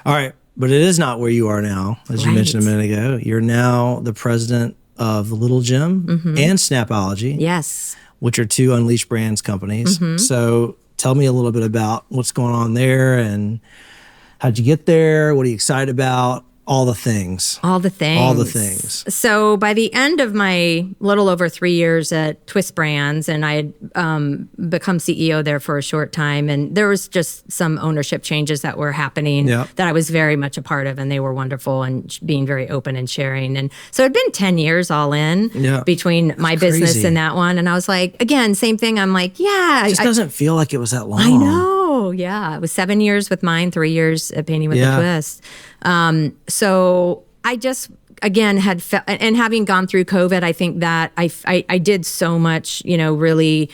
All right. But it is not where you are now, as you mentioned a minute ago. You're now the president of the Little Gym and Snapology. Yes. Which are two Unleashed Brands companies. So tell me a little bit about what's going on there, and how'd you get there? What are you excited about? All the things. So by the end of my little over 3 years at Twist Brands, and I had become CEO there for a short time, and there was just some ownership changes that were happening that I was very much a part of, and they were wonderful and being very open and sharing. And so it'd been 10 years all in between my business and that one. And I was like, again, same thing. I'm like, it just doesn't feel like it was that long. I know. It was 7 years with mine, 3 years at Painting with a Twist. So I just, again, and having gone through COVID, I think that I did so much, really,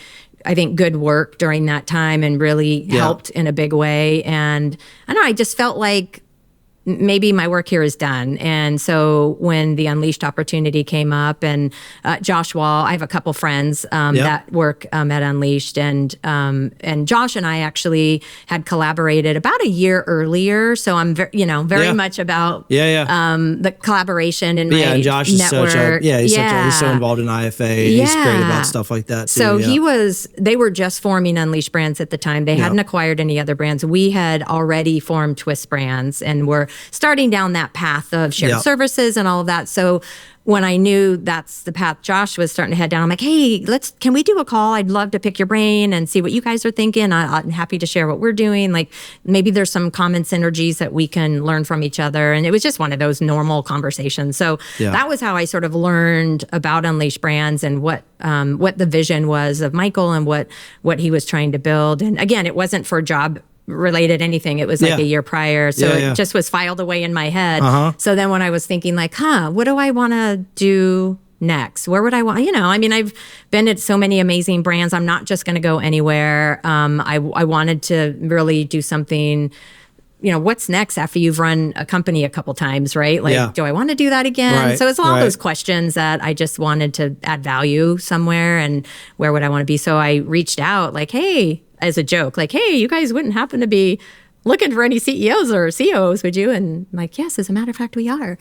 I think, good work during that time, and really helped in a big way. And I don't know, I just felt like maybe my work here is done. And so when the Unleashed opportunity came up, and Josh Wall, I have a couple friends that work at Unleashed, and Josh and I actually had collaborated about a year earlier. So I'm very much about the collaboration in my and Josh is network. he's so involved in IFA. He's great about stuff like that too. So they were just forming Unleashed Brands at the time. They hadn't acquired any other brands. We had already formed Twist Brands and were starting down that path of shared services and all of that. So when I knew that's the path Josh was starting to head down, I'm like, hey, can we do a call? I'd love to pick your brain and see what you guys are thinking. I'm happy to share what we're doing. Like maybe there's some common synergies that we can learn from each other. And it was just one of those normal conversations. So that was how I sort of learned about Unleashed Brands and what the vision was of Michael and what he was trying to build. And again, it wasn't for job related anything. It was like a year prior. So it just was filed away in my head. So then when I was thinking like, what do I want to do next? Where would I want, I've been at so many amazing brands. I'm not just going to go anywhere. I wanted to really do something, what's next after you've run a company a couple times, right? Like, do I want to do that again? Right, so it's all those questions that I just wanted to add value somewhere, and where would I want to be? So I reached out like, hey, as a joke, like, hey, you guys wouldn't happen to be looking for any CEOs or COOs, would you? And I'm like, yes, as a matter of fact, we are.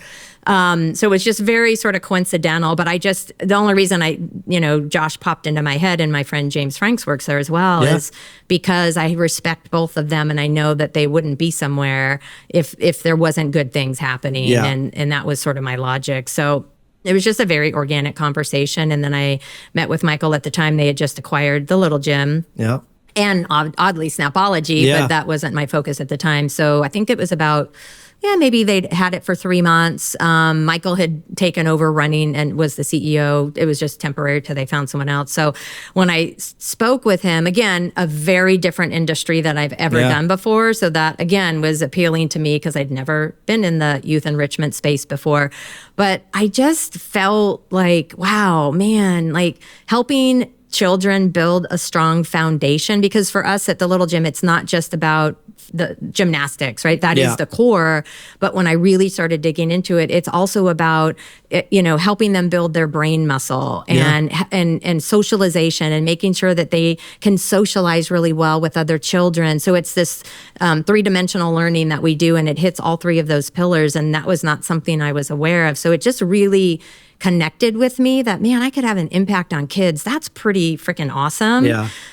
So it was just very sort of coincidental, but the only reason Josh popped into my head, and my friend James Franks works there as well, is because I respect both of them, and I know that they wouldn't be somewhere if there wasn't good things happening. And that was sort of my logic. So it was just a very organic conversation. And then I met with Michael at the time. They had just acquired the Little Gym. Yeah. And oddly, Snapology, but that wasn't my focus at the time. So I think it was about, maybe they'd had it for 3 months. Michael had taken over running and was the CEO. It was just temporary till they found someone else. So when I spoke with him, again, a very different industry that I've ever done before. So that, again, was appealing to me because I'd never been in the youth enrichment space before. But I just felt like, wow, man, like helping children build a strong foundation, because for us at the Little Gym, it's not just about the gymnastics, right? That is the core. But when I really started digging into it, it's also about, helping them build their brain muscle and socialization, and making sure that they can socialize really well with other children. So it's this 3-dimensional learning that we do, and it hits all 3 of those pillars. And that was not something I was aware of. So it just really connected with me that, man, I could have an impact on kids. That's pretty freaking awesome.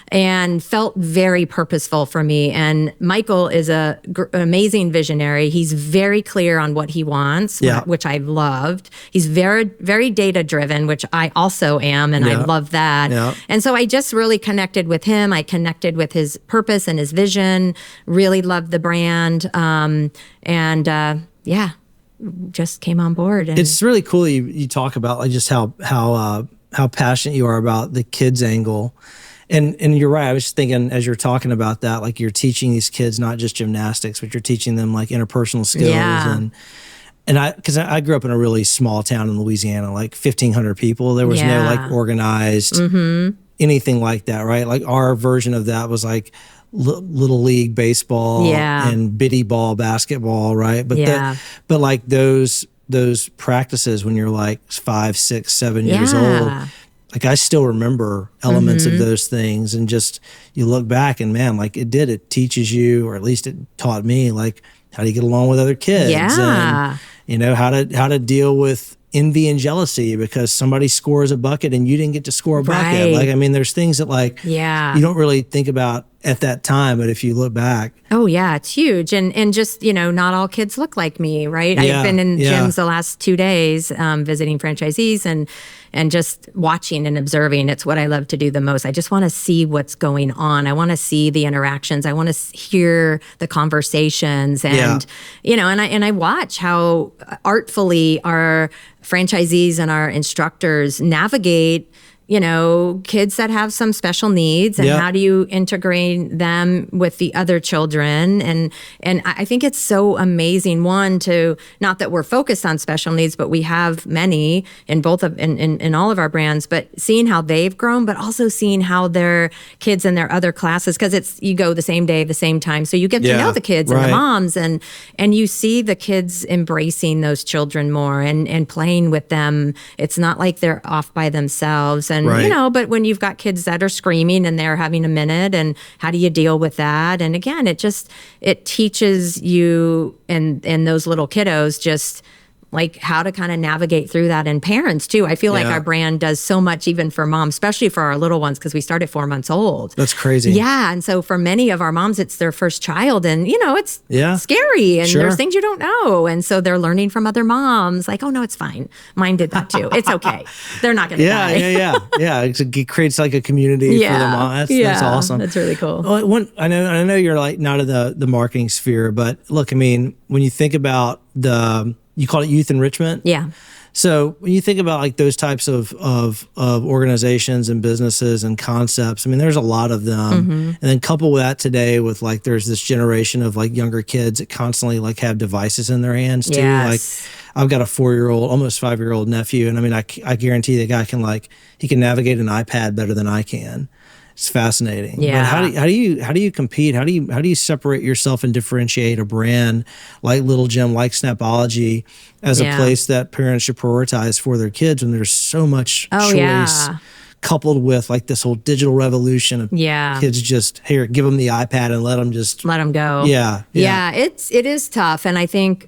And felt very purposeful for me. And Michael is an amazing visionary. He's very clear on what he wants, which I loved. He's very, very data driven, which I also am. And I love that. And so I just really connected with him. I connected with his purpose and his vision, really loved the brand. Just came on board. And it's really cool you talk about like just how passionate you are about the kids angle. And you're right. I was thinking as you're talking about that, like you're teaching these kids not just gymnastics, but you're teaching them like interpersonal skills. And I grew up in a really small town in Louisiana, like 1,500 people. There was no like organized anything like that, right? Like our version of that was like little league baseball and bitty ball basketball, right? But but like those practices when you're like 5, 6, 7 years old, like I still remember elements of those things, and just you look back and man, like it teaches you, or at least it taught me, like how do you get along with other kids, and how to deal with envy and jealousy because somebody scores a bucket and you didn't get to score a bucket. Like, I mean, there's things that like you don't really think about at that time, but if you look back. Oh yeah, it's huge. And just, not all kids look like me, right? I've been in gyms the last 2 days, visiting franchisees and just watching and observing. It's what I love to do the most. I just want to see what's going on. I want to see the interactions. I want to hear the conversations, and and I watch how artfully our franchisees and our instructors navigate kids that have some special needs, and how do you integrate them with the other children? And I think it's so amazing, one, to, not that we're focused on special needs, but we have many in all of our brands, but seeing how they've grown, but also seeing how their kids in their other classes, because you go the same day, the same time. So you get to know the kids and the moms, and you see the kids embracing those children more and playing with them. It's not like they're off by themselves. And, but when you've got kids that are screaming and they're having a minute, and how do you deal with that? And again, it teaches you and those little kiddos just like how to kind of navigate through that, and parents too. I feel like our brand does so much even for moms, especially for our little ones, because we started 4 months old. That's crazy. Yeah. And so for many of our moms, it's their first child, and it's scary, and there's things you don't know. And so they're learning from other moms, like, oh no, it's fine. Mine did that too. It's okay. They're not going to die. Yeah. It creates like a community for the mom. That's awesome. That's really cool. Well, I know you're like not in the marketing sphere, but look, I mean, when you think about you call it youth enrichment? Yeah. So when you think about like those types of organizations and businesses and concepts, I mean, there's a lot of them. And then couple that today with like, there's this generation of like younger kids that constantly like have devices in their hands too. Like I've got a 4-year-old, almost 5-year-old nephew. And I mean, I guarantee the guy he can navigate an iPad better than I can. It's fascinating. Yeah. But how do you compete? How do you separate yourself and differentiate a brand like Little Gym, like Snapology, as a place that parents should prioritize for their kids when there's so much choice coupled with like this whole digital revolution of kids just give them the iPad and let them go. Yeah. It is tough. And I think,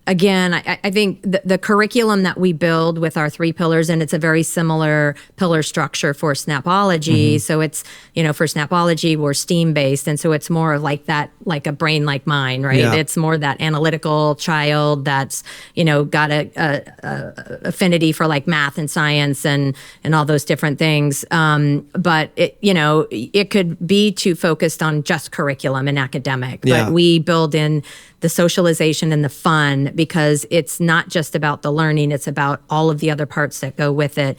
again, I think the curriculum that we build with our 3 pillars, and it's a very similar pillar structure for Snapology. So it's, for Snapology, we're STEAM-based. And so it's more like that, like a brain like mine, right? Yeah. It's more that analytical child that's, got a affinity for like math and science and all those different things. But it could be too focused on just curriculum and academic. But we build in the socialization and the fun, because it's not just about the learning, it's about all of the other parts that go with it.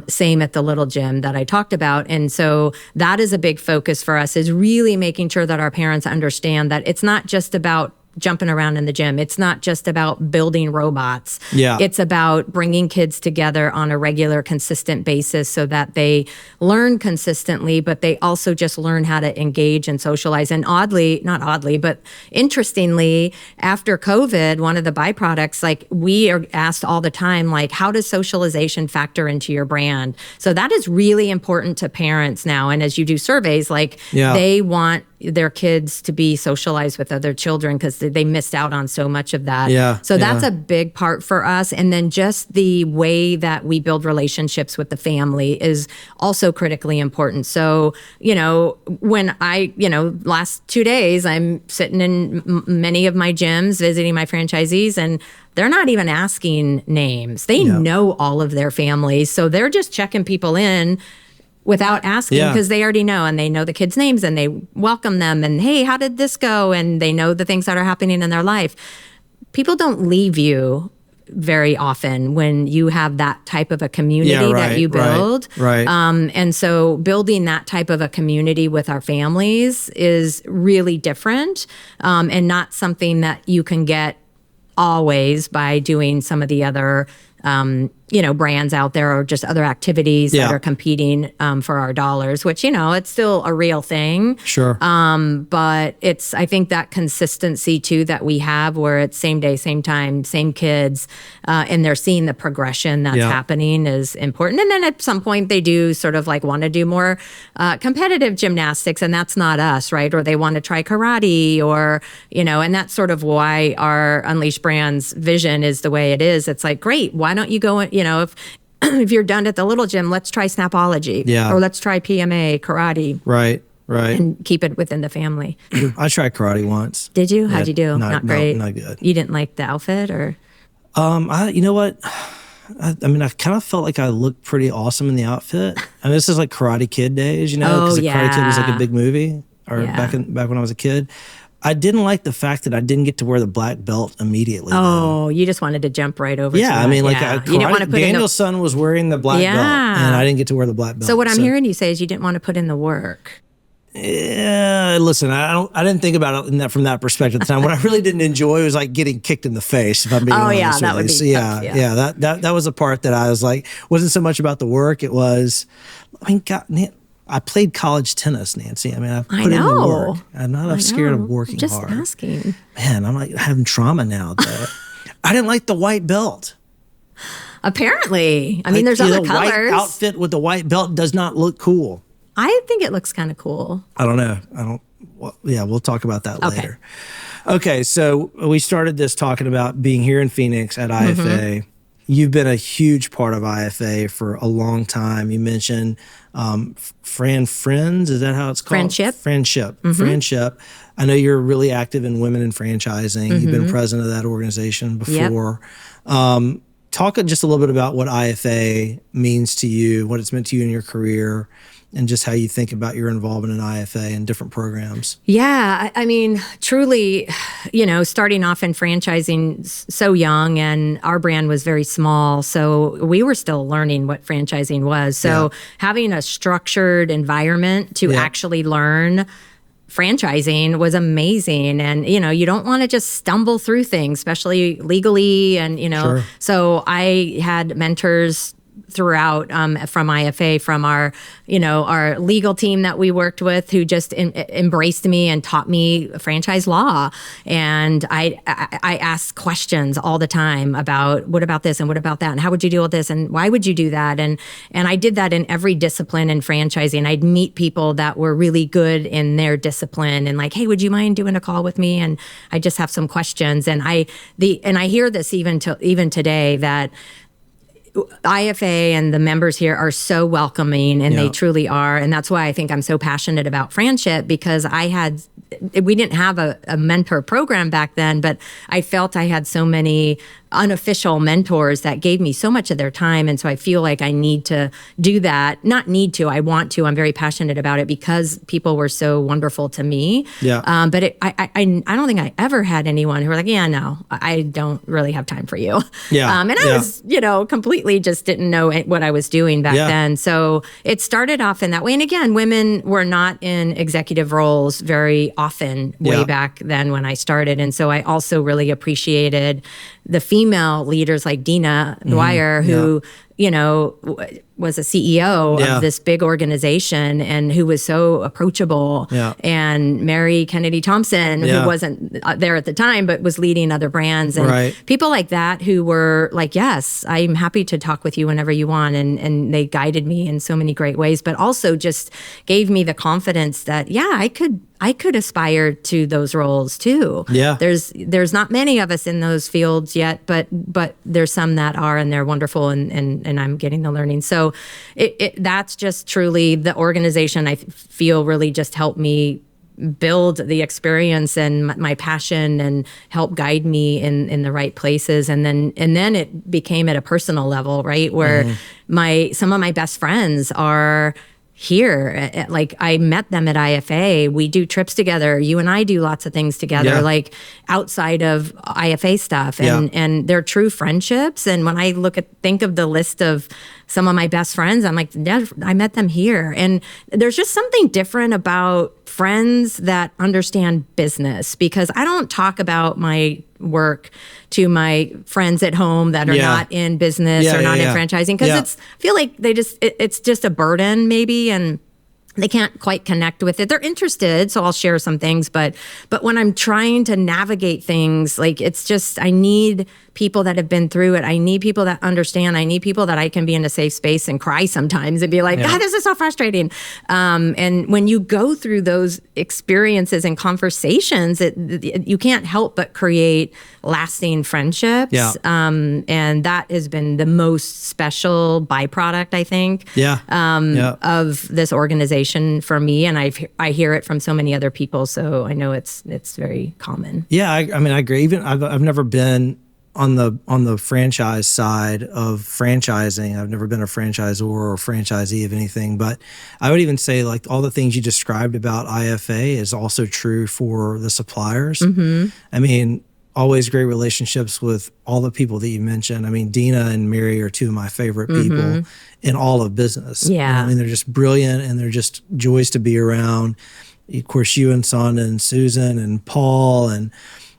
Same at the Little Gym that I talked about. And so that is a big focus for us, is really making sure that our parents understand that it's not just about jumping around in the gym. It's not just about building robots. Yeah. It's about bringing kids together on a regular, consistent basis so that they learn consistently, but they also just learn how to engage and socialize. And not oddly, but interestingly, after COVID, one of the byproducts, like we are asked all the time, like, how does socialization factor into your brand? So that is really important to parents now. And as you do surveys, like they want their kids to be socialized with other children because they missed out on so much of that. So that's a big part for us. And then just the way that we build relationships with the family is also critically important. So, when last 2 days, I'm sitting in many of my gyms, visiting my franchisees, and they're not even asking names. They know all of their families. So they're just checking people in without asking, because they already know, and they know the kids' names, and they welcome them, and hey, how did this go? And they know the things that are happening in their life. People don't leave you very often when you have that type of a community that you build. Right. And so building that type of a community with our families is really different, and not something that you can get always by doing some of the other brands out there, or just other activities that are competing for our dollars, which, it's still a real thing. Sure. But it's, I think that consistency too that we have, where it's same day, same time, same kids, and they're seeing the progression that's happening, is important. And then at some point they do sort of like want to do more competitive gymnastics, and that's not us, right? Or they want to try karate, or, and that's sort of why our Unleash Brands vision is the way it is. It's like, great, why don't you go, if you're done at the Little Gym, let's try Snapology, or let's try PMA, karate. Right. And keep it within the family. I tried karate once. Did you? How'd you do? Not great. Not good. You didn't like the outfit, or? You know what? I kind of felt like I looked pretty awesome in the outfit. And this is like Karate Kid days, because Karate Kid was like a big movie, or back when I was a kid. I didn't like the fact that I didn't get to wear the black belt immediately. Oh, you just wanted to jump right over. Yeah, to I mean, that. like Yeah. You didn't want to put Daniel's son was wearing the black belt, and I didn't get to wear the black belt. So what I'm hearing you say is you didn't want to put in the work. Yeah, listen, I didn't think about it from that perspective at the time. What I really didn't enjoy was like getting kicked in the face, if I'm being honest with that would you. be So, tough, that was the part that I was like, wasn't so much about the work. It was, I mean, God, I played college tennis, Nancy. I mean, I put in the work. I'm not scared of working just hard. Just asking. Man, I'm like having trauma now. I didn't like the white belt. Apparently. I mean, there's other colors. The white outfit with the white belt does not look cool. I think it looks kind of cool. I don't know. We'll talk about that later. Okay, so we started this talking about being here in Phoenix at IFA. Mm-hmm. You've been a huge part of IFA for a long time. You mentioned Friends, is that how it's called? Friendship. Mm-hmm. Friendship. I know you're really active in women in franchising. Mm-hmm. You've been president of that organization before. Yep. Talk just a little bit about what IFA means to you, what it's meant to you in your career, and just how you think about your involvement in IFA and different programs. Yeah, I mean, truly, starting off in franchising so young, and our brand was very small, so we were still learning what franchising was. So having a structured environment to actually learn franchising was amazing. And, you don't want to just stumble through things, especially legally. And, Sure. So I had mentors throughout from IFA, from our legal team that we worked with, who just embraced me and taught me franchise law. And I asked questions all the time about what about this and what about that, and how would you deal with this and why would you do that? And I did that in every discipline in franchising. I'd meet people that were really good in their discipline and like, hey, would you mind doing a call with me? And I just have some questions. And I hear this even today, that IFA and the members here are so welcoming, and they truly are. And that's why I think I'm so passionate about friendship, because we didn't have a mentor program back then, but I felt I had so many unofficial mentors that gave me so much of their time. And so I feel like I need to do that. Not need to, I want to. I'm very passionate about it because people were so wonderful to me. Yeah. But I don't think I ever had anyone who were like, yeah, no, I don't really have time for you. Yeah. And I was, completely just didn't know what I was doing back then. So it started off in that way. And again, women were not in executive roles very often way back then when I started. And so I also really appreciated the female leaders like Dina Dwyer, who, was a CEO of this big organization and who was so approachable. Yeah. And Mary Kennedy Thompson, who wasn't there at the time, but was leading other brands. And people like that who were like, yes, I'm happy to talk with you whenever you want. And they guided me in so many great ways, but also just gave me the confidence that, I could aspire to those roles too. Yeah. There's not many of us in those fields yet, but there's some that are, and they're wonderful, and I'm getting the learning. So that's just truly the organization I feel really just helped me build the experience and my passion and help guide me in the right places. And then it became at a personal level, right? Where some of my best friends are here. Like I met them at IFA. We do trips together. You and I do lots of things together, like outside of IFA stuff, and they're true friendships. And when I think of the list of some of my best friends, I'm like, I met them here. And there's just something different about friends that understand business, because I don't talk about my work to my friends at home that are not in business or not in franchising, because I feel like it's just a burden maybe, and they can't quite connect with it. They're interested, so I'll share some things, but when I'm trying to navigate things, like it's just, I need people that have been through it. I need people that understand. I need people that I can be in a safe space and cry sometimes and be like, God, this is so frustrating. And when you go through those experiences and conversations, you can't help but create lasting friendships. Yeah. And that has been the most special byproduct, I think, of this organization for me. And I hear it from so many other people. So I know it's very common. Yeah, I mean, I agree. Even I've never been on the franchise side of franchising, I've never been a franchisor or franchisee of anything, but I would even say like all the things you described about IFA is also true for the suppliers. I mean, always great relationships with all the people that you mentioned. I mean, Dina and Mary are two of my favorite people in all of business. Yeah. I mean, they're just brilliant and they're just joys to be around. Of course, you and Sonda and Susan and Paul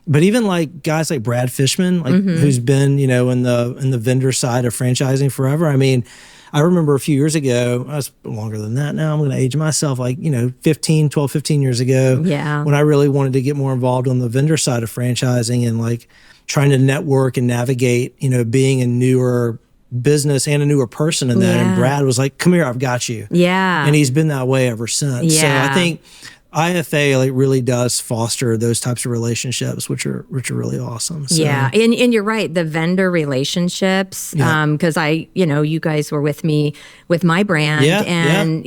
but even like guys like Brad Fishman, like who's been, in the vendor side of franchising forever. I mean, I remember a few years ago, that's longer than that now, I'm going to age myself, like, 15 years ago, when I really wanted to get more involved on the vendor side of franchising and like trying to network and navigate, being a newer business and a newer person in that. And Brad was like, come here, I've got you. Yeah. And he's been that way ever since. Yeah. So I think IFA like really does foster those types of relationships, which are really awesome. So, yeah, and you're right. The vendor relationships, because you guys were with me with my brand, and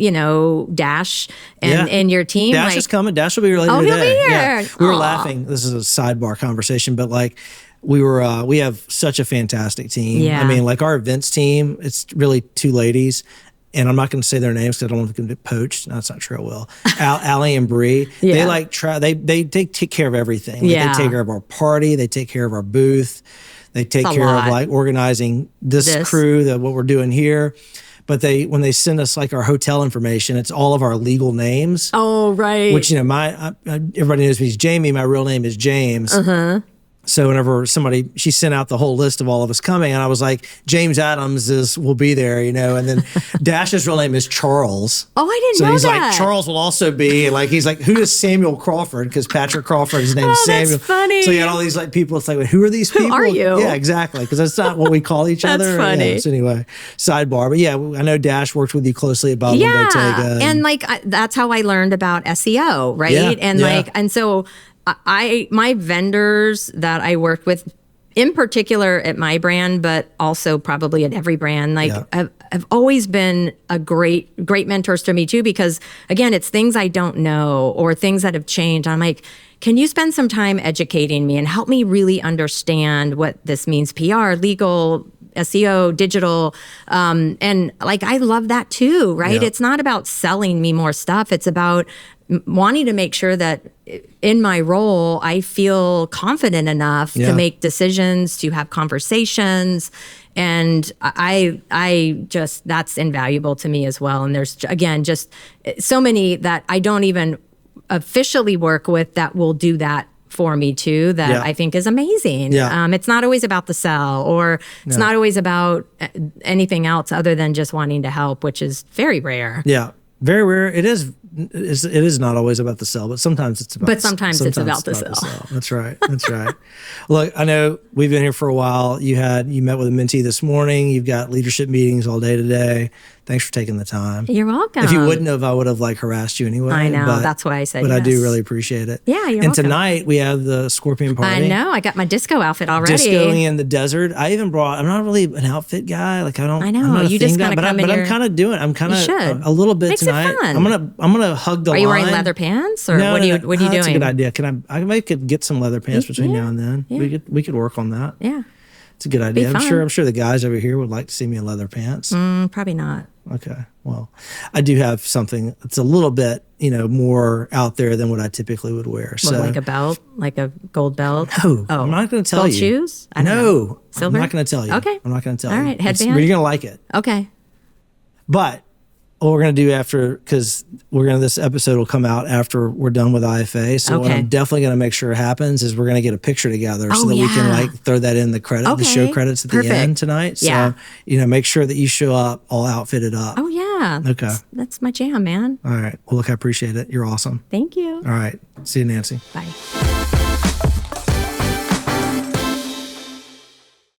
Dash and your team. Dash is coming. Dash will be here later today. He'll be here. Yeah. We were laughing. This is a sidebar conversation, but like we have such a fantastic team. Yeah. I mean, like our events team, it's really two ladies. And I'm not going to say their names because I don't want them to get poached. No, that's not true. I will. Allie and Bree, they like they take care of everything. Like, they take care of our party. They take care of our booth. They take care of like organizing this crew, what we're doing here. But when they send us like our hotel information, it's all of our legal names. Oh, right. Which, everybody knows me as Jamie. My real name is James. So whenever she sent out the whole list of all of us coming, and I was like, James Adams will be there, and then Dash's real name is Charles. Oh, I didn't know that. So he's like, Charles will also be, like, he's like, who is Samuel Crawford? Because Patrick Crawford, his name is Samuel. That's funny. So you had all these like people, it's like, who are these people? Who are you? Yeah, exactly. Because that's not what we call each other. That's funny. Yeah, so anyway, sidebar. But yeah, I know Dash worked with you closely at Bottle and Bottega. And like, that's how I learned about SEO, right? And so my vendors that I worked with, in particular at my brand, but also probably at every brand, have always been great mentors to me too, because again, it's things I don't know or things that have changed. I'm like, can you spend some time educating me and help me really understand what this means? PR, legal, SEO, digital. And like, I love that too, right? It's not about selling me more stuff. It's about wanting to make sure that in my role, I feel confident enough to make decisions, to have conversations. And I just, that's invaluable to me as well. And there's, again, just so many that I don't even officially work with that will do that for me too, that I think is amazing. It's not always about the sell, or it's not always about anything else other than just wanting to help, which is very rare. Yeah, very rare. It is not always about the sell, but sometimes it's about. But sometimes it's about the sell. That's right. That's right. Look, I know we've been here for a while. You met with a mentee this morning. You've got leadership meetings all day today. Thanks for taking the time. You're welcome. If you wouldn't have, I would have like harassed you anyway. I know. That's why I said But yes. I do really appreciate it. Yeah, you're welcome. And tonight we have the Scorpion Party. I know. I got my disco outfit already. Discoing in the desert. I'm not really an outfit guy. Like I know. I'm not a You just thing guy, kind of come in but here. I'm kind of doing it. I'm kind You of should. a little bit Makes tonight. it fun. I'm gonna hug the line. Are you wearing leather pants, or what are you doing? That's a good idea. I could get some leather pants between now and then. Yeah. We could work on that. Yeah. It's a good idea. Be I'm fun. sure the guys over here would like to see me in leather pants. Probably not. Okay. Well, I do have something that's a little bit, more out there than what I typically would wear. So Like a belt, like a gold belt. No, I'm not going to tell gold you. shoes? I don't know. No, Silver? I'm not going to tell you. Okay. I'm not going to tell you. All right. Headband? But you're going to like it. Okay. But what we're going to do because this episode will come out after we're done with IFA. So what I'm definitely going to make sure happens is we're going to get a picture together so that we can like throw that in the show credits at the end tonight. So, make sure that you show up all outfitted up. Oh, yeah. Okay. That's my jam, man. All right. Well, look, I appreciate it. You're awesome. Thank you. All right. See you, Nancy. Bye.